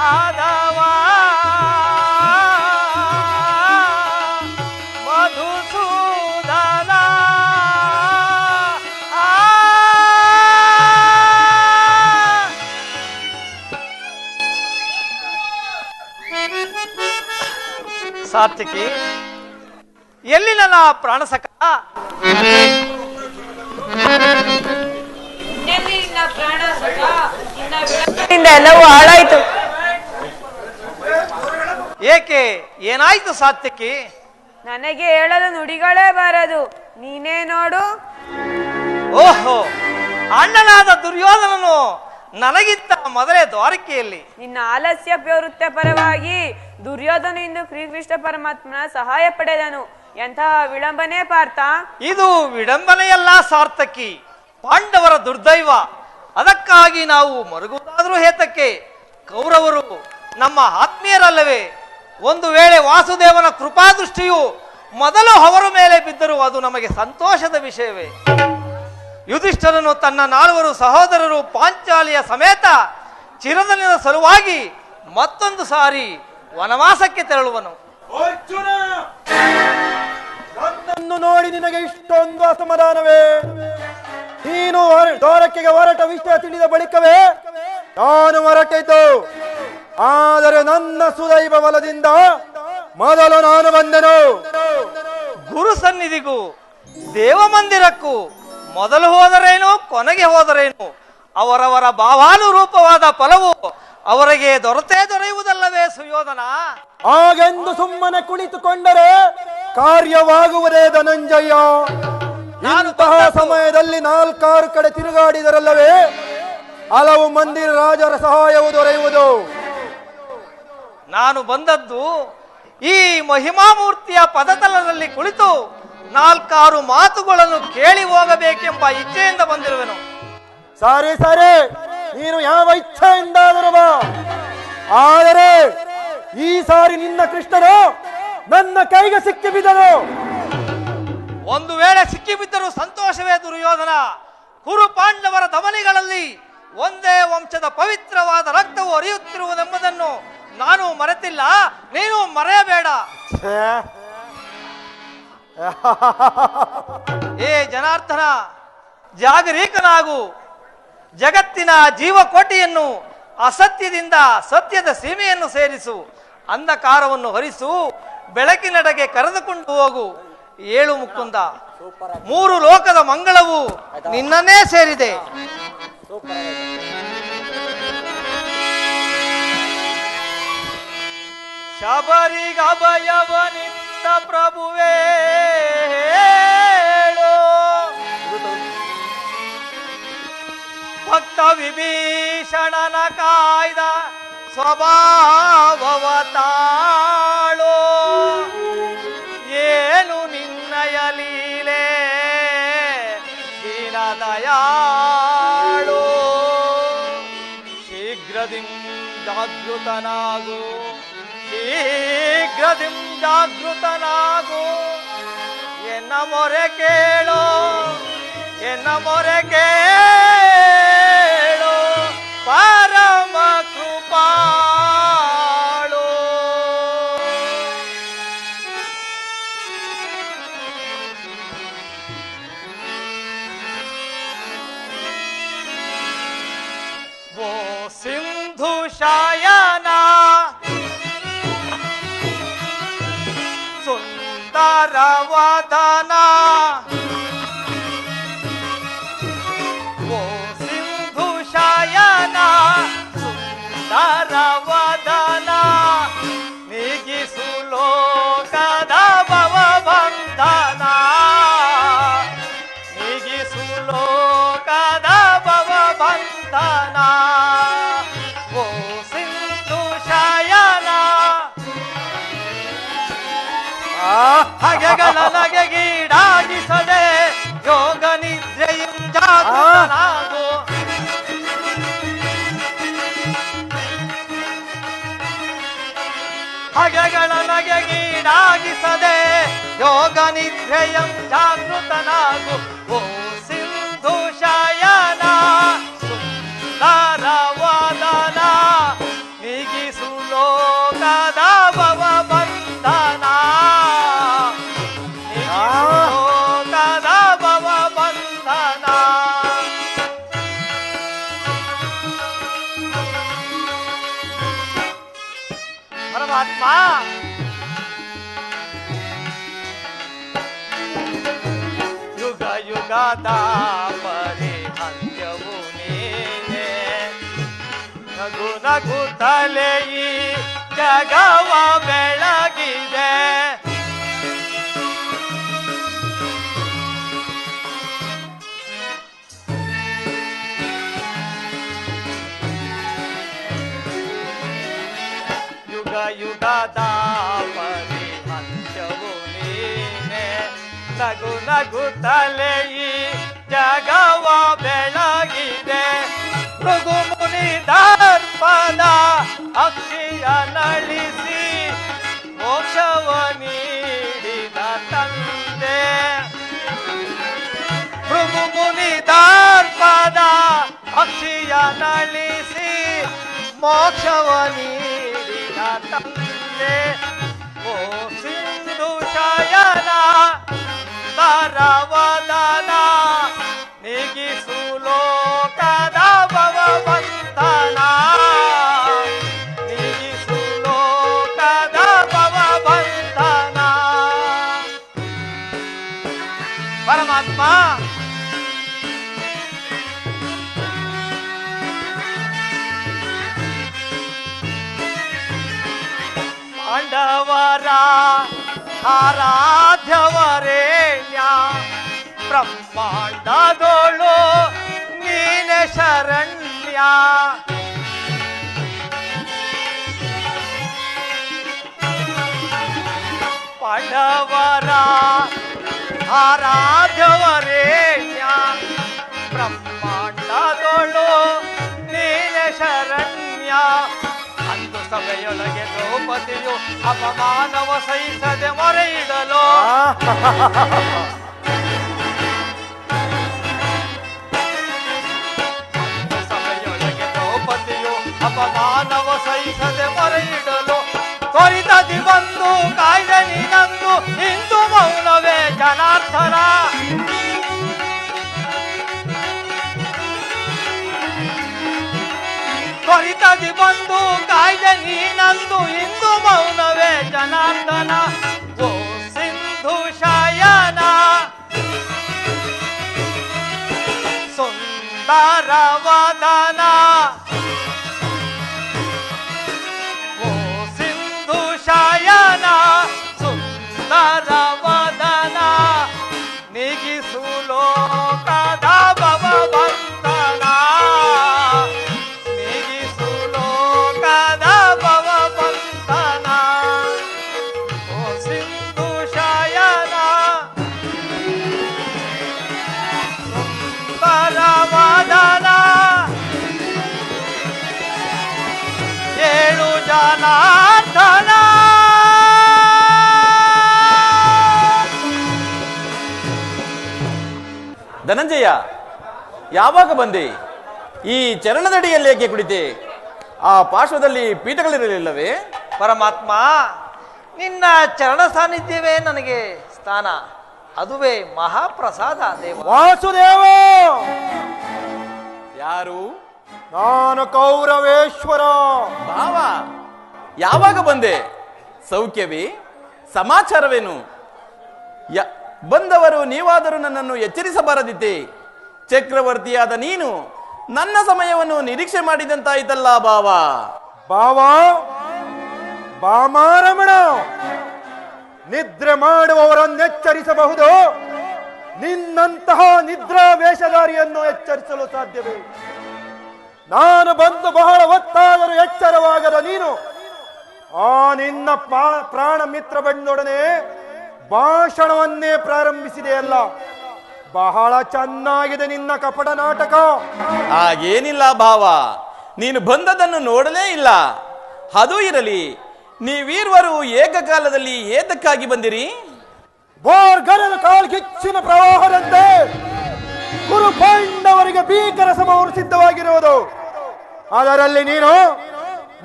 Speaker 1: ಮಾಧವ ಮಧುಸೂದನ ಸಾತ್ವಿಕಿ, ಎಲ್ಲಿ ನನ್ನ ಪ್ರಾಣಸಖ?
Speaker 3: ಎಲ್ಲವೂ ಹಾಳಾಯ್ತು.
Speaker 1: ಏಕೆ, ಏನಾಯ್ತು ಸಾತ್ವಿಕಿ?
Speaker 3: ನನಗೆ ಹೇಳಲು ನುಡಿಗಳೇ ಬಾರದು, ನೀನೇ ನೋಡು.
Speaker 1: ಓಹೋ, ಅಣ್ಣನಾದ ದುರ್ಯೋಧನನು ನನಗಿಂತ ಮೊದಲೇ ದ್ವಾರಕೆಯಲ್ಲಿ.
Speaker 3: ನಿನ್ನ ಆಲಸ್ಯ ಪ್ರವೃತ್ತ ಪರವಾಗಿ ದುರ್ಯೋಧನ ಇಂದು ಶ್ರೀಕೃಷ್ಣ ಪರಮಾತ್ಮನ ಸಹಾಯ ಪಡೆದನು. ಎಂತಹ ವಿಳಂಬನೆ ಪಾರ್ಥ!
Speaker 1: ಇದು ವಿಡಂಬನೆಯಲ್ಲ ಸಾರ್ಥಕಿ, ಪಾಂಡವರ ದುರ್ದೈವ. ಅದಕ್ಕಾಗಿ ನಾವು ಮರುಗುವುದಾದ್ರೂ ಹೇತಕ್ಕೆ? ಕೌರವರು ನಮ್ಮ ಆತ್ಮೀಯರಲ್ಲವೇ? ಒಂದು ವೇಳೆ ವಾಸುದೇವನ ಕೃಪಾದೃಷ್ಟಿಯು ಮೊದಲು ಅವರ ಮೇಲೆ ಬಿದ್ದರೂ ಅದು ನಮಗೆ ಸಂತೋಷದ ವಿಷಯವೇ? ಯುಧಿಷ್ಠರನು ತನ್ನ 4 ಸಹೋದರರು ಪಾಂಚಾಲಿಯ ಸಮೇತ ಚಿರದಿನದ ಸಲುವಾಗಿ ಮತ್ತೊಂದು ಸಾರಿ ವನವಾಸಕ್ಕೆ ತೆರಳುವನು.
Speaker 2: ಅರ್ಜುನ, ನನ್ನನ್ನು ನೋಡಿ ನಿನಗೆ ಇಷ್ಟೊಂದು ಅಸಮಾಧಾನವೇ? ನೀನು ದ್ವಾರಕೆಗೆ ಹೊರಟ ವಿಷಯ ತಿಳಿದ ಬಳಿಕವೇ ನಾನು ಹೊರಟಿದ್ದು. ಆದರೆ ನನ್ನ ಸುದೈವ ಬಲದಿಂದ ಮೊದಲು ನಾನು ಬಂದೆನು.
Speaker 1: ಗುರು ಸನ್ನಿಧಿಗೂ ದೇವಮಂದಿರಕ್ಕೂ ಮೊದಲು ಹೋದರೇನು, ಕೊನೆಗೆ ಹೋದರೇನು, ಅವರವರ ಭಾವಾನುರೂಪವಾದ ಫಲವು ಅವರಿಗೆ ದೊರೆಯುವುದಲ್ಲವೇ ಸುಯೋಧನ?
Speaker 2: ಹಾಗೆಂದು ಸುಮ್ಮನೆ ಕುಳಿತುಕೊಂಡರೆ ಕಾರ್ಯವಾಗುವುದೇ ಧನಂಜಯ. ಇಂತಹ ಸಮಯದಲ್ಲಿ 4 ಕಡೆ ತಿರುಗಾಡಿದರಲ್ಲವೇ ಹಲವು ಮಂದಿ ರಾಜರ ಸಹಾಯವು ದೊರೆಯುವುದು.
Speaker 1: ನಾನು ಬಂದದ್ದು ಈ ಮಹಿಮಾಮೂರ್ತಿಯ ಪದತಲದಲ್ಲಿ ಕುಳಿತು 4 ಮಾತುಗಳನ್ನು ಕೇಳಿ ಹೋಗಬೇಕೆಂಬ ಇಚ್ಛೆಯಿಂದ ಬಂದಿರುವೆನು.
Speaker 2: ಸರಿ ಸರಿ, ನೀನು ಯಾವ ಇಚ್ಛೆಯಿಂದಾದರೂ ಬಾ. ಆದರೆ ಈ ಸಾರಿ ನಿನ್ನ ಕೃಷ್ಣನು ನನ್ನ ಕೈಗೆ ಸಿಕ್ಕಿ ಬಿದ್ದನು.
Speaker 1: ಒಂದು ವೇಳೆ ಸಿಕ್ಕಿಬಿದ್ದರೂ ಸಂತೋಷವೇ ದುರ್ಯೋಧನ. ಕುರು ಪಾಂಡವರ ಧಮನಿಗಳಲ್ಲಿ ಒಂದೇ ವಂಶದ ಪವಿತ್ರವಾದ ರಕ್ತವು ಹರಿಯುತ್ತಿರುವುದೆಂಬುದನ್ನು ನಾನು ಮರೆತಿಲ್ಲ, ನೀನು ಮರೆಯಬೇಡ. ಏ ಜನಾರ್ದನ, ಜಾಗರೀಕನಾಗು. ಜಗತ್ತಿನ ಜೀವಕೋಟಿಯನ್ನು ಅಸತ್ಯದಿಂದ ಸತ್ಯದ ಸೀಮೆಯನ್ನು ಸೇರಿಸು. ಅಂಧಕಾರವನ್ನು ಹರಿಸು, ಬೆಳಕಿನೆಡೆಗೆ ಕರೆದುಕೊಂಡು ಹೋಗು. ಏಳು ಮುಕುಂದ, 3 ಲೋಕದ ಮಂಗಳವು ನಿನ್ನನ್ನೇ ಸೇರಿದೆ. ಶಬರಿಗಭಯವನಿತ್ತ ಪ್ರಭುವೇ ಹೇಳು, ಭಕ್ತ ವಿಭೀಷಣನ ಕಾಯ್ದ ಸ್ವಭಾವವ ತಾಳು. ಏನು ನಿನ್ನಯ ಲೀಲೆ ದೀನದಯಾಳು. ಶೀಘ್ರದಿಂ ಜಾಗೃತನಾಗು, ಶೀಘ್ರದಿಂ ಜಾಗೃತನಾಗು. ಎನ್ನ ಮೊರೆ ಕೇಳೋ, ಎನ್ನ ಮೊರೆ ಕೇಳೋ ಪರಮ ಕೃಪಾಳು. ಓ ಸಿಂಧು ಶಯನ ಸುಂದರ ವದನ, ಓ ಸಿಂಧು ಶಯನ ಸುಂದರ ವದನ, ನೀಗಿಸು ಲೋಕದ ಭವಬಂಧನ, ನೀಗಿಸು ಲೋಕದ ಭವಬಂಧನ. ಓ ಸಿಂಧು ಶಯನ, ಹಗೆಗಳ ನಗೆಗೀಡಾಗಿಸದೆ ಯೋಗ ನಿದ್ರೆಯು ಜಾಗೃತನಾಗು. ಹಗೆಗಳ ನಗೆಗೀಡಾಗಿಸದೆ ಯೋಗ ನಿದ್ರೆಯಂ ಜಾಗೃತನಾಗು. ಓ ಸಿಂಧು ಶಯನ ಸುಂದರ ವದನ, ನೀಗಿಸು ಪರಮಾತ್ಮ ಯುಗ ಯುಗದ ಪರಿಹಂತ್ಯವು ನೀನೆ ನಗು ನಗುತ್ತಲೇ ಈ ಜಗವ ಬೆಳಗಿದೆ ಯುಗ ಯುಗದ ಪರಿಹಂತ್ಯವು ನೀನೆ ನಗು ನಗುತ್ತಲೇ ಈ ಜಗವ ಬೆಳಗಿದೆ ಮೃಗು ಮುನಿ ದರ್ಪದ ಅಕ್ಷಿಯ ನಳಿಸಿ ಮೋಕ್ಷವ ನೀಡಿದ ತಂದೆ ಮೃಗು ಮುನಿ ದರ್ಪದ ಅಕ್ಷಿಯ ನಳಿಸಿ ಮೋಕ್ಷವ ನೀಡಿದ ತಂದೆ ಓ ಸಿಂಧು ಶಯನ ನರವದನ ನೀಗಿಸು ಲೋಕದ ಭವಬಂಧನ ನೀಗಿಸು ಲೋಕದ ಭವಬಂಧನ ಪರಮಾತ್ಮ ಪಾಂಡವರ ಆರಾಧ್ಯವರೇಣ್ಯ ಬ್ರಹ್ಮಾಂಡದೋಳು ನೀನೆ ಶರಣ್ಯ ಪಾಂಡವರ ಆರಾಧ್ಯವರೇಣ್ಯ ಬ್ರಹ್ಮಾಂಡದೋಳು ನೀನೆ ಶರಣ್ಯ ಅಂದು ಸಭೆಯೊಳಗೆ ದ್ರೌಪದಿಯು ಅಪಮಾನವ ಸಹಿಸದೆ ಮೊರೆಯಿಡಲು ಅಂದು ಸಭೆಯೊಳಗೆ ದ್ರೌಪದಿಯು ಅಪಮಾನವ ಸಹಿಸದೆ ಮೊರೆಯಿಡಲು ತ್ವರಿತದಿ ಬಂದು ಕಾಯ್ದೆ ನೀನಂದು ಇಂದು ಮೌನವೇ ಜನಾರ್ದನ ತ್ವರಿತದಿ ಬಂದು ಕಾಯ್ದೆ ನೀನಂದು ಇಂದು ಮೌನವೇ ಜನಾರ್ದನ ಓ ಸಿಂಧು ಶಯನ ಸುಂದರ ವದನ ಓ ಸಿಂಧು ಶಯನ ಸುಂದರ ವದನ ನೀಗಿಸು ಲೋಕದ ಭವಬಂಧನ ಏಳು ಜನಾರ್ದನ
Speaker 5: ಧನಂಜಯ, ಯಾವಾಗ ಬಂದೆ? ಈ ಚರಣದಡಿಯಲ್ಲಿ ಏಕೆ ಕುಳಿತೆ? ಆ ಪಾರ್ಶ್ವದಲ್ಲಿ ಪೀಠಗಳಿರಲಿಲ್ಲವೇ?
Speaker 1: ಪರಮಾತ್ಮ ನಿನ್ನ ಚರಣ ಸಾನ್ನಿಧ್ಯವೇ ನನಗೆ ಸ್ಥಾನ, ಅದುವೇ ಮಹಾಪ್ರಸಾದ ದೇವ.
Speaker 2: ವಾಸುದೇವ,
Speaker 5: ಯಾರು?
Speaker 2: ನಾನು ಕೌರವೇಶ್ವರ.
Speaker 5: ಭಾವ, ಯಾವಾಗ ಬಂದೆ? ಸೌಖ್ಯವೇ? ಸಮಾಚಾರವೇನು? ಬಂದವರು ನೀವಾದರೂ ನನ್ನನ್ನು ಎಚ್ಚರಿಸಬಾರದಿತ್ತೆ. ಚಕ್ರವರ್ತಿಯಾದ ನೀನು ನನ್ನ ಸಮಯವನ್ನು ನಿರೀಕ್ಷೆ ಮಾಡಿದಂತಾಯಿತಲ್ಲ ಭಾವ.
Speaker 2: ಭಾವ, ಬಾಮಾರಮಣ, ನಿದ್ರೆ ಮಾಡುವವರನ್ನೆಚ್ಚರಿಸಬಹುದು, ನಿನ್ನಂತಹ ನಿದ್ರಾ ವೇಷಧಾರಿಯನ್ನು ಎಚ್ಚರಿಸಲು ಸಾಧ್ಯವೇ? ನಾನು ಬಂದು ಬಹಳ ಹೊತ್ತಾದರೂ ಎಚ್ಚರವಾಗದ ನೀನು ಆ ನಿನ್ನ ಪ್ರಾಣ ಮಿತ್ರ ಬಂದೊಡನೆ ಭಾಷಣವನ್ನೇ ಪ್ರಾರಂಭಿಸಿದೆಯಲ್ಲ. ಬಹಳ ಚೆನ್ನಾಗಿದೆ ನಿನ್ನ ಕಪಟ ನಾಟಕ.
Speaker 5: ಹಾಗೇನಿಲ್ಲ ಭಾವ, ನೀನು ಬಂದದನ್ನು ನೋಡಲೇ ಇಲ್ಲ. ಅದು ಇರಲಿ, ನೀವೀರ್ವರು ಏಕಕಾಲದಲ್ಲಿ ಏತಕ್ಕಾಗಿ ಬಂದಿರಿ?
Speaker 2: ಬೋರ್ಗರೆದ ಕಾಲ್ಗಿಚ್ಚಿನ ಪ್ರವಾಹದಂತೆ ಗುರು ಪಾಂಡವರಿಗೆ ಭೀಕರ ಸಮವರು ಸಿದ್ಧವಾಗಿರುವುದು. ಅದರಲ್ಲಿ ನೀನು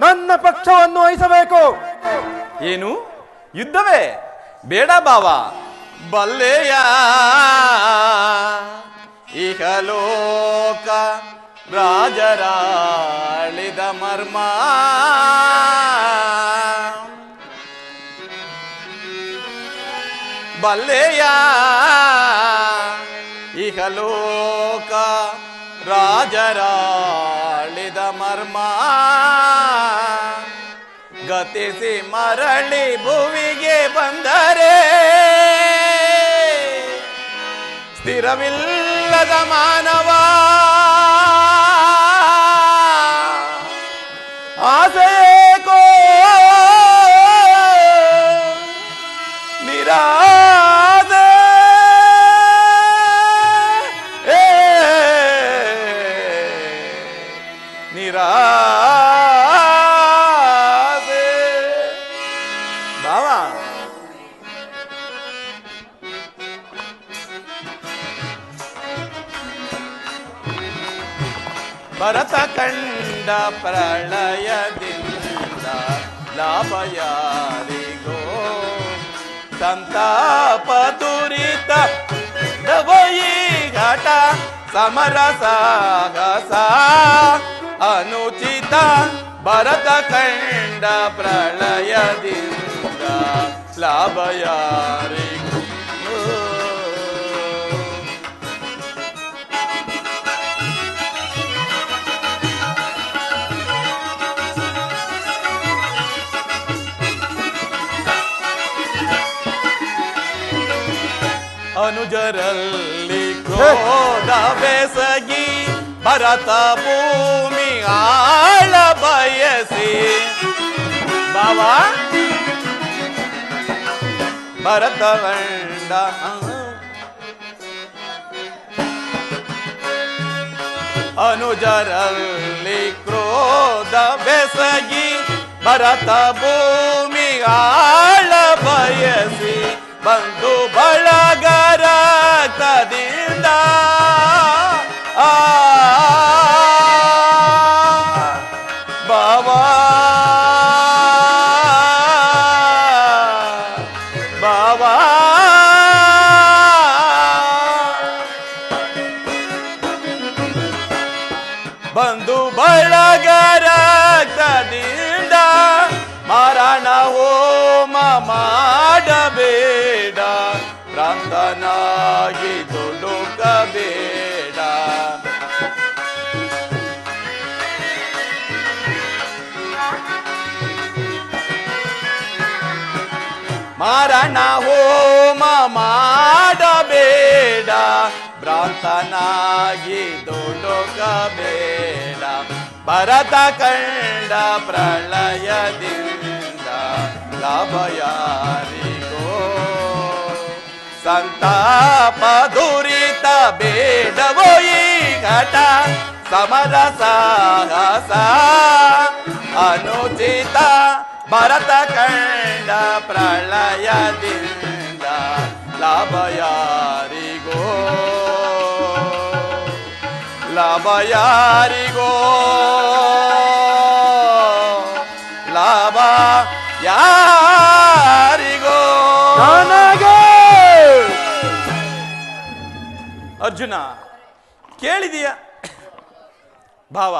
Speaker 2: ನನ್ನ ಪಕ್ಷವನ್ನು ವಹಿಸಬೇಕು.
Speaker 5: ಏನು ಯುದ್ಧವೇ? ಬೇಡ ಭಾವ, ಬಲ್ಲೆಯ ಇಹಲೋಕ ರಾಜರಾಳಿದ ಮರ್ಮ ಬಲ್ಲೆಯ ಇಹಲೋಕ ರಾಜರಾಳಿದ ಮರ್ಮ ಗತಿಸಿ ಮರಳಿ ಭುವಿಗೆ ಬಂದರೆ ಸ್ಥಿರವಿಲ್ಲದ ಮಾನವ ಆಸೆಕೋ ನಿರಾದೆ ನಿರಾದೆ ಭಾವ ಭರತ ಕಂಡ ಪ್ರಳಯದಿಂದ ಲಾಭ ಯಾರಿಗೋ ಸಂತಾಪ ದುರಿತ ಘಟ ಸಮರ ಸಾಗಸ ಅನುಚಿತ ಭರತ ಕಂಡ ಪ್ರಳಯದಿಂದ ಲಾಭ ಯಾರಿಗೋ ಅನುಜರಲ್ಲಿ ಕ್ರೋಧ ಬೆಸಗಿ ಭರತ ಭೂಮಿ ಆಳ ಬಯಸಿ ಬಾವಾ ಭರತ ಗಂಡ ಅನುಜರಲ್ಲಿ ಕ್ರೋಧ ಬೆಸಗಿ ಭರತ ಭೂಮಿ ಆಳ ಬಯಸಿ ಬಂಧು ಬಳಗರ ಕದಿಂದ ಬಾವಾ ಬಾವಾ ಬಂಧು ಬಳಗರ ಕದಿಂದ ಮರಣ ಹೋಮ ಮಾಡಬೇಡ ಭ್ರಾಂತನಾಗಿ ದುಡುಕಬೇಡ ಮರಣ ಹೋಮ ಮಾಡಬೇಡ ಭ್ರಾಂತನಾಗಿ ದುಡುಕಬೇಡ ಭರತ ಕಂಡ ಪ್ರಳಯದಿಂದ ಲಾಭ ಯಾರಿಗೋ ಸಂತಾಪ ದುರಿತ ಬೇಡವೋ ಈ ಘಟ ಸಮರ ಸಾಹಸ ಅನುಚಿತ ಭರತ ಕಂಡ ಪ್ರಳಯದಿಂದ ಲಾಭ ಯಾರಿಗೋ ಲಾಭ ಯಾರಿಗೋ ಲಾಭ ಯಾರಿಗೋ
Speaker 2: ನನಗೆ
Speaker 5: ಅರ್ಜುನ ಕೇಳಿದೀಯ ಭಾವ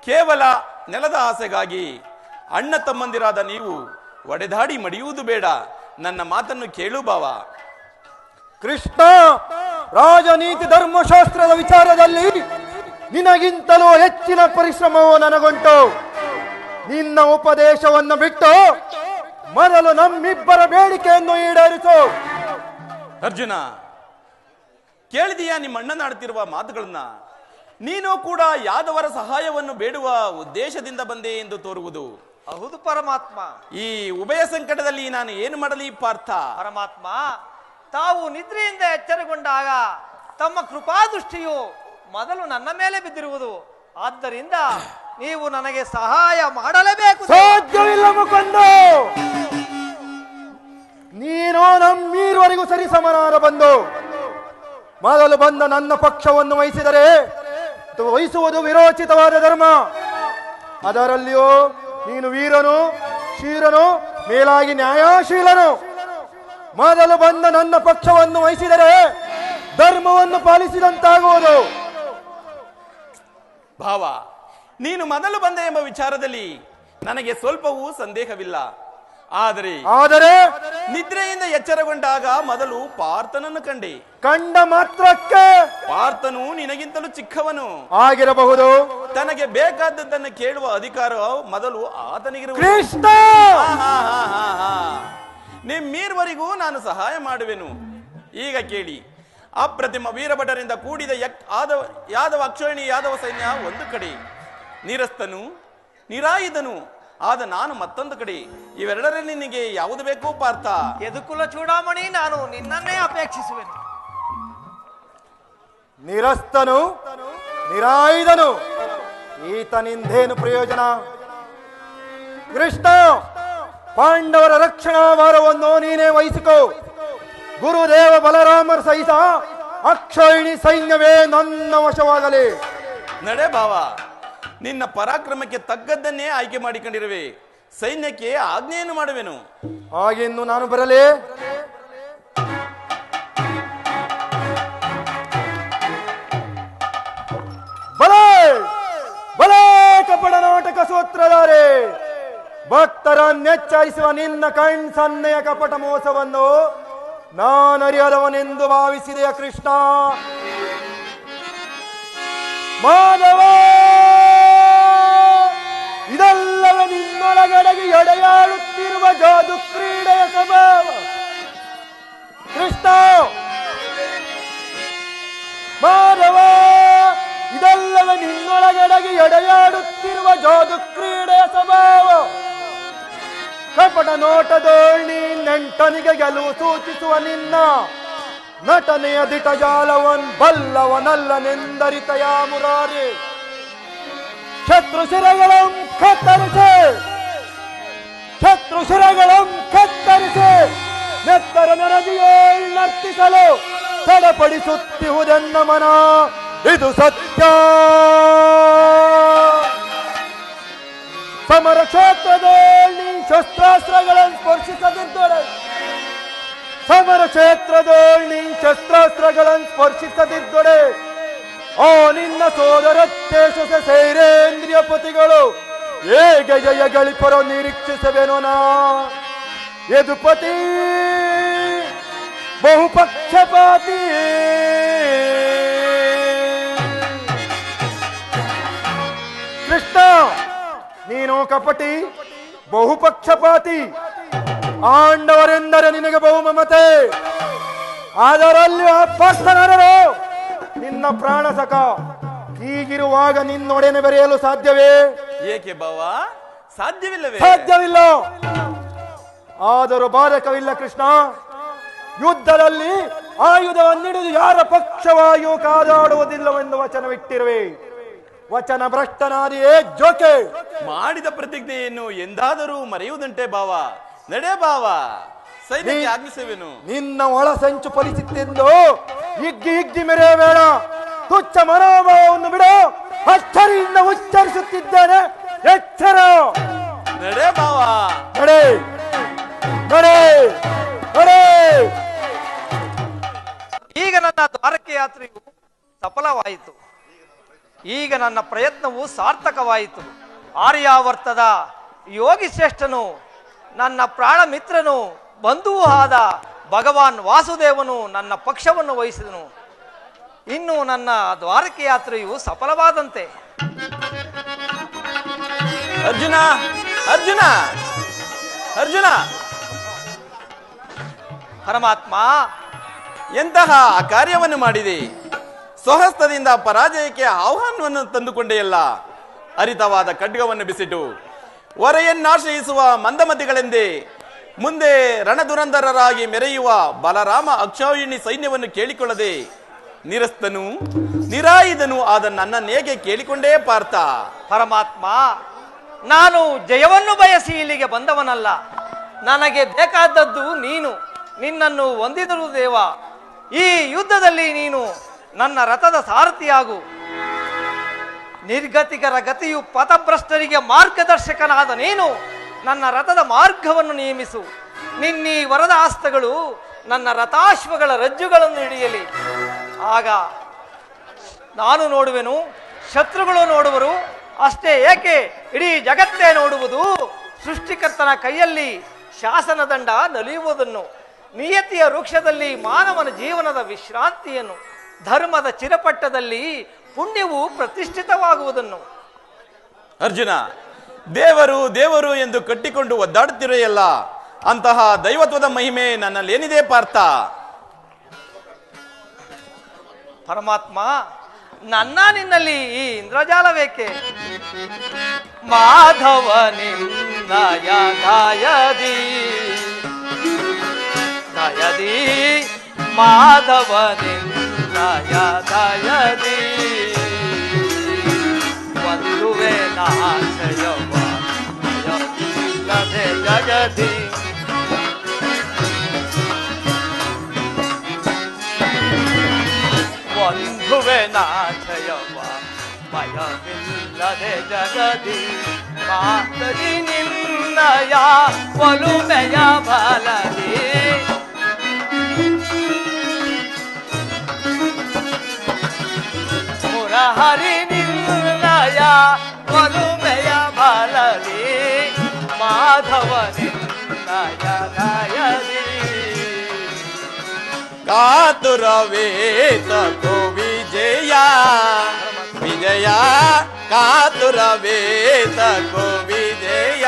Speaker 5: ಕೇವಲ ನೆಲದ ಆಸೆಗಾಗಿ ಅಣ್ಣ ತಮ್ಮಂದಿರಾದ ನೀವು ಒಡೆದಾಡಿ ಮಡಿಯುವುದು ಬೇಡ ನನ್ನ ಮಾತನ್ನು ಕೇಳು ಭಾವ
Speaker 2: ಕೃಷ್ಣ ರಾಜನೀತಿ ಧರ್ಮಶಾಸ್ತ್ರದ ವಿಚಾರದಲ್ಲಿ ನಿನಗಿಂತಲೂ ಹೆಚ್ಚಿನ ಪರಿಶ್ರಮವು ನನಗುಂಟು ನಿನ್ನ ಉಪದೇಶವನ್ನು ಬಿಟ್ಟು ಮೊದಲು ನಮ್ಮಿಬ್ಬರ ಬೇಡಿಕೆಯನ್ನು ಈಡೇರಿಸು
Speaker 5: ಅರ್ಜುನ ಕೇಳಿದೀಯಾ ನಿಮ್ಮ ಅಣ್ಣನಾಡುತ್ತಿರುವ ಮಾತುಗಳನ್ನ ನೀನು ಕೂಡ ಯಾದವರ ಸಹಾಯವನ್ನು ಬೇಡುವ ಉದ್ದೇಶದಿಂದ ಬಂದೆ ಎಂದು ತೋರುವುದು
Speaker 1: ಹೌದು ಪರಮಾತ್ಮ.
Speaker 5: ಈ ಉಭಯ ಸಂಕಟದಲ್ಲಿ ನಾನು ಏನು ಮಾಡಲಿ ಪಾರ್ಥ?
Speaker 1: ಪರಮಾತ್ಮ, ತಾವು ನಿದ್ರೆಯಿಂದ ಎಚ್ಚರಗೊಂಡಾಗ ತಮ್ಮ ಕೃಪಾದೃಷ್ಟಿಯು ಮೊದಲು ನನ್ನ ಮೇಲೆ ಬಿದ್ದಿರುವುದು. ಆದ್ದರಿಂದ ನೀವು ನನಗೆ ಸಹಾಯ ಮಾಡಲೇಬೇಕು.
Speaker 2: ಸಾಧ್ಯವಿಲ್ಲ ಮುಕುಂದ, ನೀನು ನಮ್ಮೀರುವರೆಗೂ ಸರಿಸಮನಾದ ಬಂದು ಮೊದಲು ಬಂದ ನನ್ನ ಪಕ್ಷವನ್ನು ವಹಿಸಿದರೆ ವಹಿಸುವುದು ವಿರೋಚಿತವಾದ ಧರ್ಮ. ಅದರಲ್ಲಿಯೂ ನೀನು ವೀರನು, ಶೀರನು, ಮೇಲಾಗಿ ನ್ಯಾಯಶೀಲನು. ಮೊದಲು ಬಂದ ನನ್ನ ಪಕ್ಷವನ್ನು ವಹಿಸಿದರೆ ಧರ್ಮವನ್ನು ಪಾಲಿಸಿದಂತಾಗುವುದು.
Speaker 5: ಭಾವ, ನೀನು ಮೊದಲು ಬಂದೆ ಎಂಬ ವಿಚಾರದಲ್ಲಿ ನನಗೆ ಸ್ವಲ್ಪವೂ ಸಂದೇಹವಿಲ್ಲ. ಆದರೆ ನಿದ್ರೆಯಿಂದ ಎಚ್ಚರಗೊಂಡಾಗ ಮೊದಲು ಪಾರ್ಥನನ್ನು ಕಂಡೆ.
Speaker 2: ಕಂಡ ಮಾತ್ರಕ್ಕೆ
Speaker 5: ಪಾರ್ಥನು ನಿನಗಿಂತಲೂ ಚಿಕ್ಕವನು
Speaker 2: ಆಗಿರಬಹುದು.
Speaker 5: ತನಗೆ ಬೇಕಾದದ್ದನ್ನು ಕೇಳುವ ಅಧಿಕಾರ ಮೊದಲು ಆತನಿಗಿರುವುದು.
Speaker 2: ಕೃಷ್ಣ
Speaker 5: ನಿಮ್ಮೀರ್ವರಿಗೂ ನಾನು ಸಹಾಯ ಮಾಡುವೆನು. ಈಗ ಕೇಳಿ, ಅಪ್ರತಿಮ ವೀರಭಟರಿಂದ ಕೂಡಿದ ಯಾದವ ಅಕ್ಷೋಹಿಣಿ ಯಾದವ ಸೈನ್ಯ ಒಂದು ಕಡೆ, ನಿರಸ್ತನು ನಿರಾಯುಧನು ಆದ ನಾನು ಮತ್ತೊಂದು ಕಡೆ. ಇವೆರಡರಲ್ಲಿ ನಿನಗೆ ಯಾವುದು ಬೇಕೋ ಪಾರ್ಥ?
Speaker 1: ಯದುಕುಲ ಚೂಡಾಮಣಿ, ನಾನು ನಿನ್ನನ್ನೇ ಅಪೇಕ್ಷಿಸುವೆನು.
Speaker 2: ನಿರಸ್ತನು ನಿರಾಯುಧನು ಈತನಿಂದೇನು ಪ್ರಯೋಜನ? ಕೃಷ್ಣ, ಪಾಂಡವರ ರಕ್ಷಣಾ ಭಾರವನ್ನು ನೀನೇ ವಹಿಸಿಕೋ. ಗುರುದೇವ ಬಲರಾಮರ ಸಹಿತ ಅಕ್ಷೋಹಿಣಿ ಸೈನ್ಯವೇ ನನ್ನ ವಶವಾಗಲಿ.
Speaker 5: ನಡೆ ಭಾವ, ನಿನ್ನ ಪರಾಕ್ರಮಕ್ಕೆ ತಕ್ಕದ್ದನ್ನೇ ಆಯ್ಕೆ ಮಾಡಿಕೊಂಡಿರುವೆ. ಸೈನ್ಯಕ್ಕೆ ಆಜ್ಞೆಯನ್ನು ಮಾಡುವೆನು.
Speaker 2: ಹಾಗೆನ್ನು ನಾನು ಬರಲೇ? ಬಲೇ ಬಲೇ ಕಪಟ ನಾಟಕ ಸೂತ್ರಧಾರೆ, ಭಕ್ತರನ್ನೆಚ್ಚರಿಸುವ ನಿನ್ನ ಕಣ್ಸನ್ನೆಯ ಕಪಟ ಮೋಸವನ್ನು ನಾನರಿಯದವನೆಂದು ಭಾವಿಸಿದೆಯ ಕೃಷ್ಣ? ಮಾನವ, ಇದೆಲ್ಲವೇ ನಿನ್ನೊಳಗಡೆಗೆ ಎಡೆಯಾಡುತ್ತಿರುವ ಜಾದು ಕ್ರೀಡೆಯ ಸ್ವಭಾವ. ಕೃಷ್ಣ, ಮಾನವ, ಇದೆಲ್ಲವೇ ನಿನ್ನೊಳಗಡೆಗೆ ಎಡೆಯಾಡುತ್ತಿರುವ ಜಾದು ಕ್ರೀಡೆಯ ಸ್ವಭಾವ. ಕಪಟ ನೋಟದೋಳ್ನಿ ನೆಂಟನಿಗೆ ಗೆಲುವು ಸೂಚಿಸುವ ನಿನ್ನ ನಟನೆಯ ದಿಟಜಾಲವನ್ ಬಲ್ಲವನಲ್ಲನೆಂದರಿತಯ ಮುರಾರಿ. ಶತ್ರು ಶಿರಗಳಂ ಕತ್ತರಿಸಿ, ಶತ್ರು ಶಿರಗಳಂ ಕತ್ತರಿಸಿ ನೆತ್ತರ ನೆರದಿಯೋಳ್ ನರ್ತಿಸಲು ತಡಪಡಿಸುತ್ತಿಹುದೆನ್ನ ಮನ. ಇದು ಸತ್ಯ. ಸಮರ ಕ್ಷೇತ್ರದಲ್ಲಿ ಶಸ್ತ್ರಾಸ್ತ್ರಗಳನ್ನು ಸ್ಪರ್ಶಿಸದಿದ್ದೊಡೆ, ಸಮರ ಕ್ಷೇತ್ರದಲ್ಲಿ ಶಸ್ತ್ರಾಸ್ತ್ರಗಳನ್ನು ಸ್ಪರ್ಶಿಸದಿದ್ದೊಡೆ ಆ ನಿನ್ನ ಸೋದರತ್ತೆ ಸೊಸೆ ಸೈರೇಂದ್ರಿಯ ಪತಿಗಳು ಹೇಗೆ ಜಯ ಗಳಿಪರೋ ನಿರೀಕ್ಷಿಸಬೇನೋ ನಾ. ಯದುಪತಿ ಬಹುಪಕ್ಷಪಾತಿ. ಕೃಷ್ಣ, ನೀನು ಕಪಟಿ, ಬಹುಪಕ್ಷಪಾತಿ. ಪಾಂಡವರೆಂದರೆ ನಿನಗೆ ಬಹುಮಮತೆ, ಅದರಲ್ಲಿ ಪಾರ್ಥನರರು ನಿನ್ನ ಪ್ರಾಣ ಸಖ. ಹೀಗಿರುವಾಗ ನಿನ್ನೊಡನೆ ಬೆರೆಯಲು ಸಾಧ್ಯವೇ?
Speaker 5: ಏಕೆ ಭಾವ, ಸಾಧ್ಯವಿಲ್ಲವೇ?
Speaker 2: ಸಾಧ್ಯವಿಲ್ಲ. ಆದರೂ ಬಾಧಕವಿಲ್ಲ ಕೃಷ್ಣ. ಯುದ್ಧದಲ್ಲಿ ಆಯುಧವನ್ನಿಡಿದು ಯಾರ ಪಕ್ಷವಾಗಿಯೂ ಕಾದಾಡುವುದಿಲ್ಲವೆಂದು ವಚನವಿಟ್ಟಿರುವೆ. ವಚನ ಭ್ರಷ್ಟನಾದಿಯೇ ಜೋಕೆ.
Speaker 5: ಮಾಡಿದ ಪ್ರತಿಜ್ಞೆಯನ್ನು ಎಂದಾದರೂ ಮರೆಯುವುದಂಟೆ ಭಾವ. ನಡೆ ಭಾವ, ಸೈನ್ಯಕ್ಕೆ ಆಜ್ಞಿಸುವೆನು.
Speaker 2: ನಿನ್ನ ಒಳ ಸಂಚು ಫಲಿಸಿತ್ತೆಂದು ಹಿಗ್ಗಿ ಹಿಗ್ಗಿ ಮೆರೆಯಬೇಡ. ತುಚ್ಛ ಮನೋಭಾವವನ್ನು ಬಿಡು. ಅಚ್ಚರಿಯಿಂದ ಉಚ್ಚರಿಸುತ್ತಿದ್ದೇನೆ, ಎಚ್ಚರ.
Speaker 5: ನಡೆ ಭಾವ,
Speaker 2: ನಡೆ ನಡೆ ನಡೆ.
Speaker 1: ಈಗ ನನ್ನ ದ್ವಾರಕೆ ಯಾತ್ರೆಯು ಸಫಲವಾಯಿತು. ಈಗ ನನ್ನ ಪ್ರಯತ್ನವು ಸಾರ್ಥಕವಾಯಿತು. ಆರ್ಯಾವರ್ತದ ಯೋಗಿ ಶ್ರೇಷ್ಠನು, ನನ್ನ ಪ್ರಾಣ ಮಿತ್ರನು, ಬಂಧುವೂ ಆದ ಭಗವಾನ್ ವಾಸುದೇವನು ನನ್ನ ಪಕ್ಷವನ್ನು ವಹಿಸಿದನು. ಇನ್ನು ನನ್ನ ದ್ವಾರಕೆ ಯಾತ್ರೆಯು ಸಫಲವಾದಂತೆ.
Speaker 5: ಅರ್ಜುನ ಅರ್ಜುನ ಅರ್ಜುನ,
Speaker 1: ಪರಮಾತ್ಮ,
Speaker 5: ಎಂತಹ ಕಾರ್ಯವನ್ನು ಮಾಡಿದೆ. ಸ್ವಹಸ್ತದಿಂದ ಪರಾಜಯಕ್ಕೆ ಆಹ್ವಾನವನ್ನು ತಂದುಕೊಂಡೆಯಲ್ಲ. ಹರಿತವಾದ ಖಡ್ಗವನ್ನು ಬಿಸಿಟು ಹೊರೆಯನ್ನಾಶ್ರಯಿಸುವ ಮಂದಮತಿಗಳೆಂದೇ ಮುಂದೆ ರಣದುರಂಧರರಾಗಿ ಮೆರೆಯುವ ಬಲರಾಮ ಅಕ್ಷೋಹಿಣಿ ಸೈನ್ಯವನ್ನು ಕೇಳಿಕೊಳ್ಳದೆ ನಿರಸ್ತನು ನಿರಾಯುಧನು ಆದ ನನ್ನನ್ನೇಗೆ ಕೇಳಿಕೊಂಡೇ ಪಾರ್ಥ?
Speaker 1: ಪರಮಾತ್ಮ, ನಾನು ಜಯವನ್ನು ಬಯಸಿ ಇಲ್ಲಿಗೆ ಬಂದವನಲ್ಲ. ನನಗೆ ಬೇಕಾದದ್ದು ನೀನು. ನಿನ್ನನ್ನು ಹೊಂದಿದರು ದೇವ. ಈ ಯುದ್ಧದಲ್ಲಿ ನೀನು ನನ್ನ ರಥದ ಸಾರಥಿಯಾಗು. ನಿರ್ಗತಿಕರ ಗತಿಯು ಪಥಭ್ರಷ್ಟರಿಗೆ ಮಾರ್ಗದರ್ಶಕನಾದ ನೀನು ನನ್ನ ರಥದ ಮಾರ್ಗವನ್ನು ನಿಯಮಿಸು. ನಿನ್ನೀ ವರದ ಹಸ್ತಗಳು ನನ್ನ ರಥಾಶ್ವಗಳ ರಜ್ಜುಗಳನ್ನು ಹಿಡಿಯಲಿ. ಆಗ ನಾನು ನೋಡುವೆನು, ಶತ್ರುಗಳು ನೋಡುವರು. ಅಷ್ಟೇ ಏಕೆ, ಇಡೀ ಜಗತ್ತೇ ನೋಡುವುದು. ಸೃಷ್ಟಿಕರ್ತನ ಕೈಯಲ್ಲಿ ಶಾಸನದಂಡ ನಲಿಯುವುದನ್ನು, ನಿಯತಿಯ ವೃಕ್ಷದಲ್ಲಿ ಮಾನವನ ಜೀವನದ ವಿಶ್ರಾಂತಿಯನ್ನು, ಧರ್ಮದ ಚಿರಪಟ್ಟದಲ್ಲಿ ಪುಣ್ಯವು ಪ್ರತಿಷ್ಠಿತವಾಗುವುದನ್ನು.
Speaker 5: ಅರ್ಜುನ, ದೇವರು ದೇವರು ಎಂದು ಕಟ್ಟಿಕೊಂಡು ಒದ್ದಾಡುತ್ತಿರೆಯಲ್ಲ, ಅಂತಹ ದೈವತ್ವದ ಮಹಿಮೆ ನನ್ನಲ್ಲೇನಿದೆ ಪಾರ್ಥ?
Speaker 1: ಪರಮಾತ್ಮ, ನನ್ನ ನಿನ್ನಲ್ಲಿ ಈ ಇಂದ್ರಜಾಲವೇಕೆ? ಮಾಧವ ನಿನ್ನಯ ದಯದಿ ದಯದಿ ಮಾಧವ ನಿನ್ನಯ ದಯದಿ ಒಂದುವೆ ನಾಶಯವ ಭಯವಿಲ್ಲದೆ ಜಗದಿ. ಒಂದುವೆ ನಾಶಯವ ಭಯವಿಲ್ಲದೆ ಜಗದಿ. ಮಾತರಿ ನಿನ್ನಯ ಒಲುಮೆಯ ಬಲದಿ ಮುರಹರಿ ನಿನ್ನಯ ಒಲುಮೆಯ ಬಲದಿ. ಮಾಧವ ನಿನ್ನಯ ದಯದಿ
Speaker 5: ಕಾತುರವೇತ ಕೋ ವಿಜಯ ವಿಜಯ, ಕಾತುರವೇತ ಕೋ ವಿಜಯ.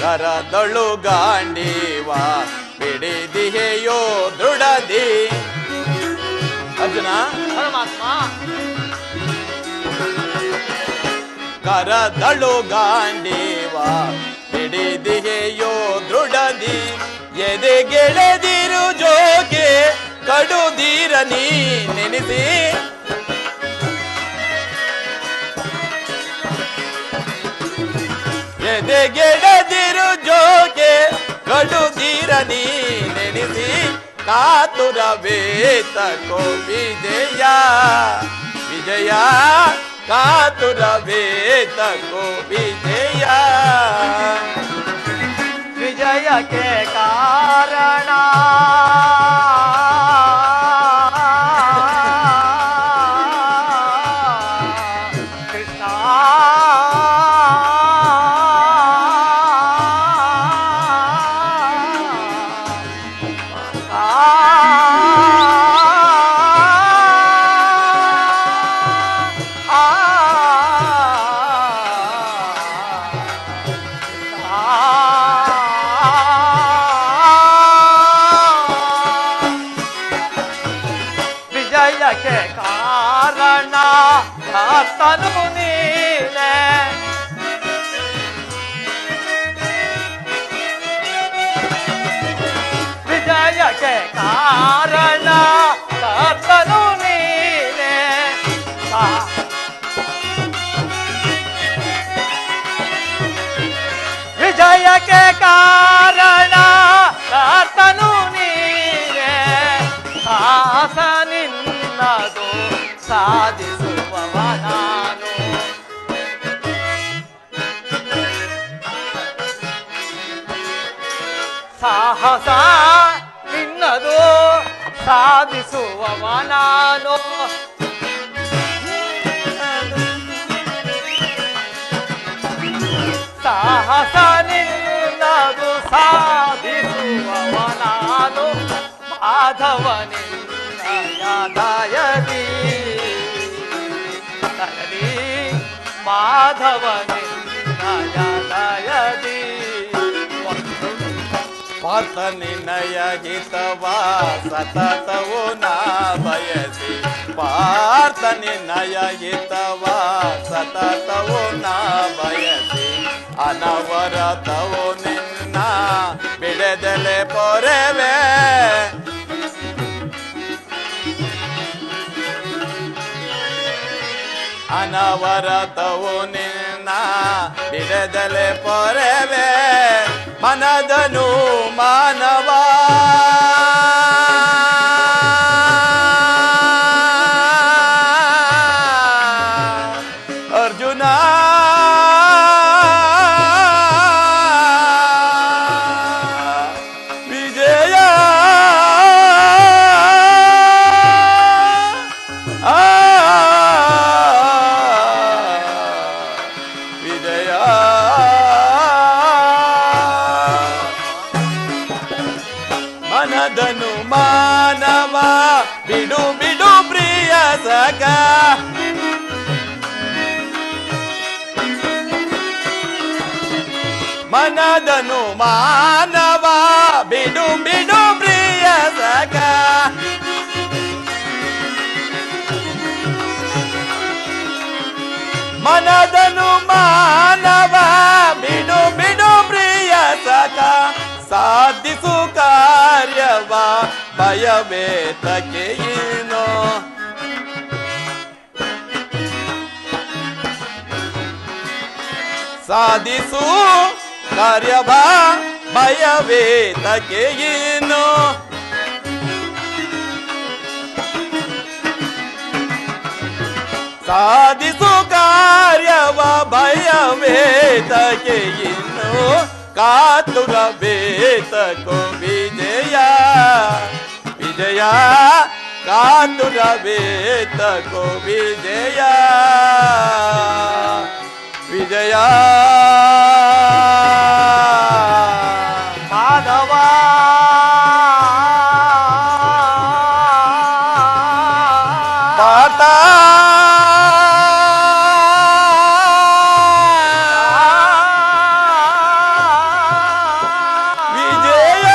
Speaker 5: ಕರದಳು ಗಾಂಡೀವ ಬಿಡಿದಿಹೆಯೋ ದೃಢದಿ. ಅರ್ಜುನ,
Speaker 1: ಪರಮಾತ್ಮ,
Speaker 5: ಕರದಳು ಗಾಂಡೀವ ಬಿಡಿದಿಹೆಯೋ ದೃಢದಿ. ಎದೆಗೆಳೆದಿರು ಜೋಗೆ ಕಡುದೀರ ನೀ ನೆನೆಸಿ. ಎದೆಗೆಳೆದಿರು ಜೋಗೆ ಕಡುದೀರ ನೀ ನೆನೆಸಿ. ಕಾತುರವೇತ ಕೋ ವಿಜಯ ವಿಜಯ, ಕಾತುರವೇತ ಕೋ ವಿಜಯ.
Speaker 1: ವಿಜಯಕ್ಕೆ ಕಾರಣ ಕೃಷ್ಣ. ವಿಜಯಕ್ಕೆ ಕಾರಣ ಕರ್ತನು ನೀನೆ. ವಿಜಯಕ್ಕೆ ಕಾರಣ ಕರ್ತನು ನೀನೆ. ವಿಜಯಕ್ಕೆ ಕಾರಣ ಕರ್ತನು ನೀನೆ. ಸಾಹಸ ನಿನ್ನದು ಸಾಧಿಸುವವ ನಾನು. ಸಾಹಸ ನಿನ್ನದು ಸಾಧಿಸುವವ ನಾನು. ಸಾಹಸ ನಿನ್ನದು ಸಾಧಿಸುವವ ನಾನು. ಮಾಧವ ನಿನ್ನಯ ದಯದಿ ದಯದಿ ಮಾಧವ ನಿನ್ನಯ ದಯದಿ.
Speaker 5: ಪಾರ್ಥ ನಿನ್ನಯ ಹಿತವ ಸತತವು ನಾ ಬಯಸಿ. ಪಾರ್ಥ ನಿನ್ನಯ ಹಿತವ ಸತತವು ನಾ ಬಯಸಿ. ಅನವರತವು ನಿನ್ನ ಬಿಡದಲೆ ಪೊರೆವೆ. ಅನವರತವು ನಿನ್ನ ಬಿಡದಲೆ ಪೊರೆವೆ. ಮನದನು ಮಾನವ ಅರ್ಜುನ, ವಿಜಯ ವಿಜಯ ಸಕ ಮನದನು ಮಾನವ ಬಿಡು ಬಿಡು ಪ್ರಿಯ ಸಕ ಮನದನು ಮಾನವ ಬಿಡು ಬಿಡು ಪ್ರಿಯ ಸಕ ಸಾಧಿಸು ಕಾರ್ಯವ ಭಯವೇತಕ್ಕೆ ಏನೋ ಸಾಧಿಸು ಕಾರ್ಯವ ಭಯವೇತಕ್ಕೆ ಏನೋ ಸಾಧಿಸು ಕಾರ್ಯವ ಭಯವೇತಕ್ಕೆ ಇನ್ನು ಕಾತುರ ವೇತಕೋ ವಿಜಯ ವಿಜಯ ಕಾತುರ ವೇತಕೋ ವಿಜಯ ವಿಜಯ
Speaker 1: ಮಾಧವ
Speaker 5: ಪಾತ ವಿಜಯ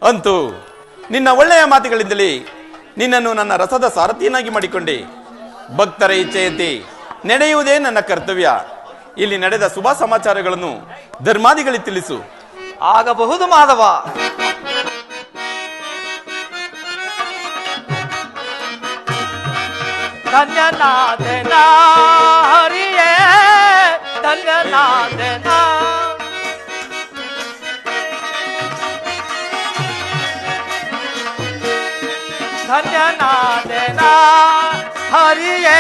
Speaker 5: ಅಂತೂ ನಿನ್ನ ಒಳ್ಳೆಯ ಮಾತುಗಳಿಂದಲೇ ನಿನ್ನನ್ನು ನನ್ನ ರಸದ ಸಾರಥಿಯನ್ನಾಗಿ ಮಾಡಿಕೊಂಡೆ. ಭಕ್ತರ ಇಚ್ಛೆಯಂತೆ ನಡೆಯುವುದೇ ನನ್ನ ಕರ್ತವ್ಯ. ಇಲ್ಲಿ ನಡೆದ ಶುಭ ಸಮಾಚಾರಗಳನ್ನು ಧರ್ಮಾದಿಗಳಿಗೆ ತಿಳಿಸು.
Speaker 1: ಆಗಬಹುದು ಮಾಧವ. ಧನ್ಯನಾದನ ಹರಿಯೇ ಧನ್ಯನಾದನ ಧನ್ಯನಾದನ ಹರಿಯೇ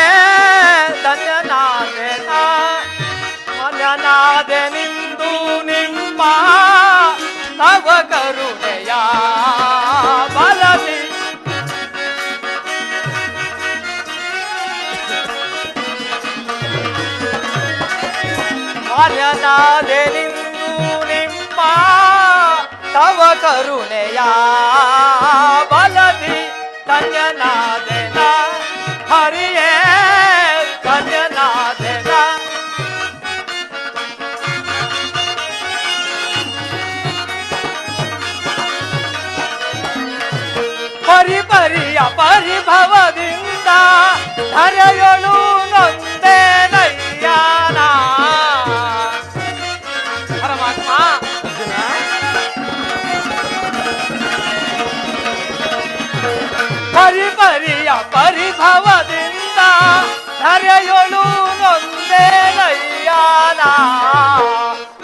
Speaker 1: ಧನ್ಯನಾದನ ಮನ್ಯನಾದೆ ನಿಂದು ನಿಮ್ಮ ತವ ಕರುಣೆಯ ಬಲದಿ ಮನ್ಯನಾದೆ ನಿಂದು ನಿಮ್ಮ ತವ ಕರುಣೆಯ ಬಲದಿ ಧನ್ಯನಾದೆನ ಹರಿಯೇ ಧನ್ಯನಾದೆನ ಪರಿಪರಿಯ ಪರಿಭವದಿಂದ ಧರೆಯೊಳು ನೊಂದೆ ನಯ್ಯಾನ ಪರಮಾತ್ಮ ಪರಿಪರಿಯ ಪರಿಭವದಿಂದ ಧರೆಯೊಳು ನೊಂದೆ ನಯ್ಯಾನ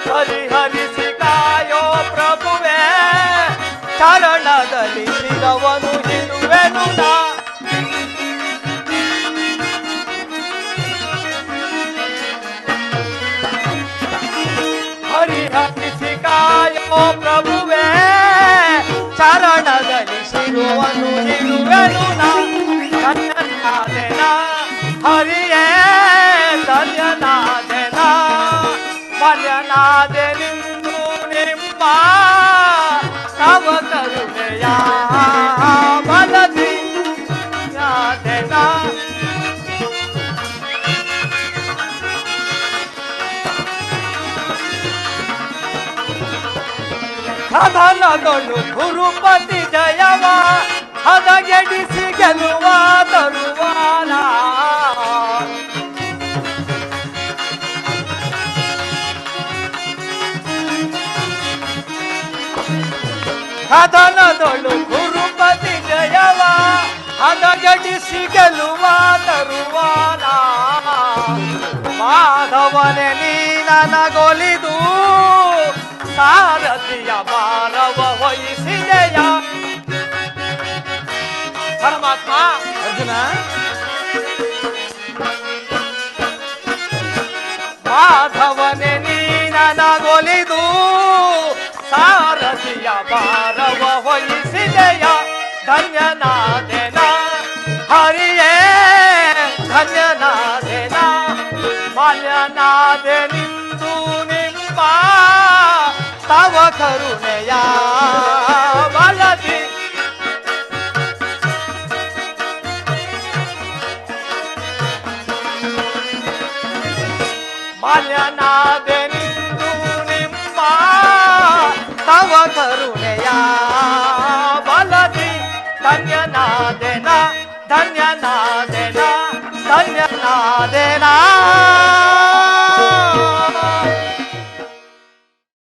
Speaker 1: ಪರಿಹರಿಸಿ ಕಾಯೋ ಪ್ರಭುವೇ ಚರಣದಲ್ಲಿ ಶಿರವನು ಇರುವೆನು ನಾ ಪರಿಹರಿಸಿ ಕಾಯೋ ಪ್ರಭುವೇ ಚರಣದಲ್ಲಿ ಶಿರುವನು ಇರುವೆನು ನಾ ಧನ್ಯನಾದೆನ ಹರಿಯೇ ಧನ್ಯನಾದೆನ ಮನ್ಯನಾದೆ ನಿಂದು ನಿಮ್ಮ ತವ ಕರುಣೆಯ ಬಲದಿ ನಾದೆನ ಕಥನದೊಳು ಗುರುಪತಿ ಜಯವ ಹದಗೆಡಿಸಿ ಗೆಲುವ ತರುವಾನ ಕಥನದೊಳು ಗುರುಪತಿ ಜಯವ ಹದಗೆಡಿಸಿ ಗೆಲುವ ತರುವಾನ ಮಾಧವನೆ ನೀ ನನಗೊಲಿದು ಸಾರಥಿಯ ಭಾರವ ವಹಿಸಿದೆಯ ಪರಮಾತ್ಮ
Speaker 5: ಅರ್ಜುನ
Speaker 1: ಮಾಧವನೆ ನೀ ನನಗೊಲಿದು ಸಾರಥಿಯ ಭಾರವ ವಹಿಸಿದೆಯ ಧನ್ಯನಾದೆನ ಹರಿಯೇ ಧನ್ಯನಾದೆನ ಮಾನ್ಯನಾದೆ ಮಾಲ್ಯನಾದೆನಿಂದು ನಿಮ್ಮ ತವ ಕರುಣೆಯ ಬಲದಿ ಧನ್ಯನಾದೆನ ಧನ್ಯನಾದೆನ ಧನ್ಯನಾದೆನ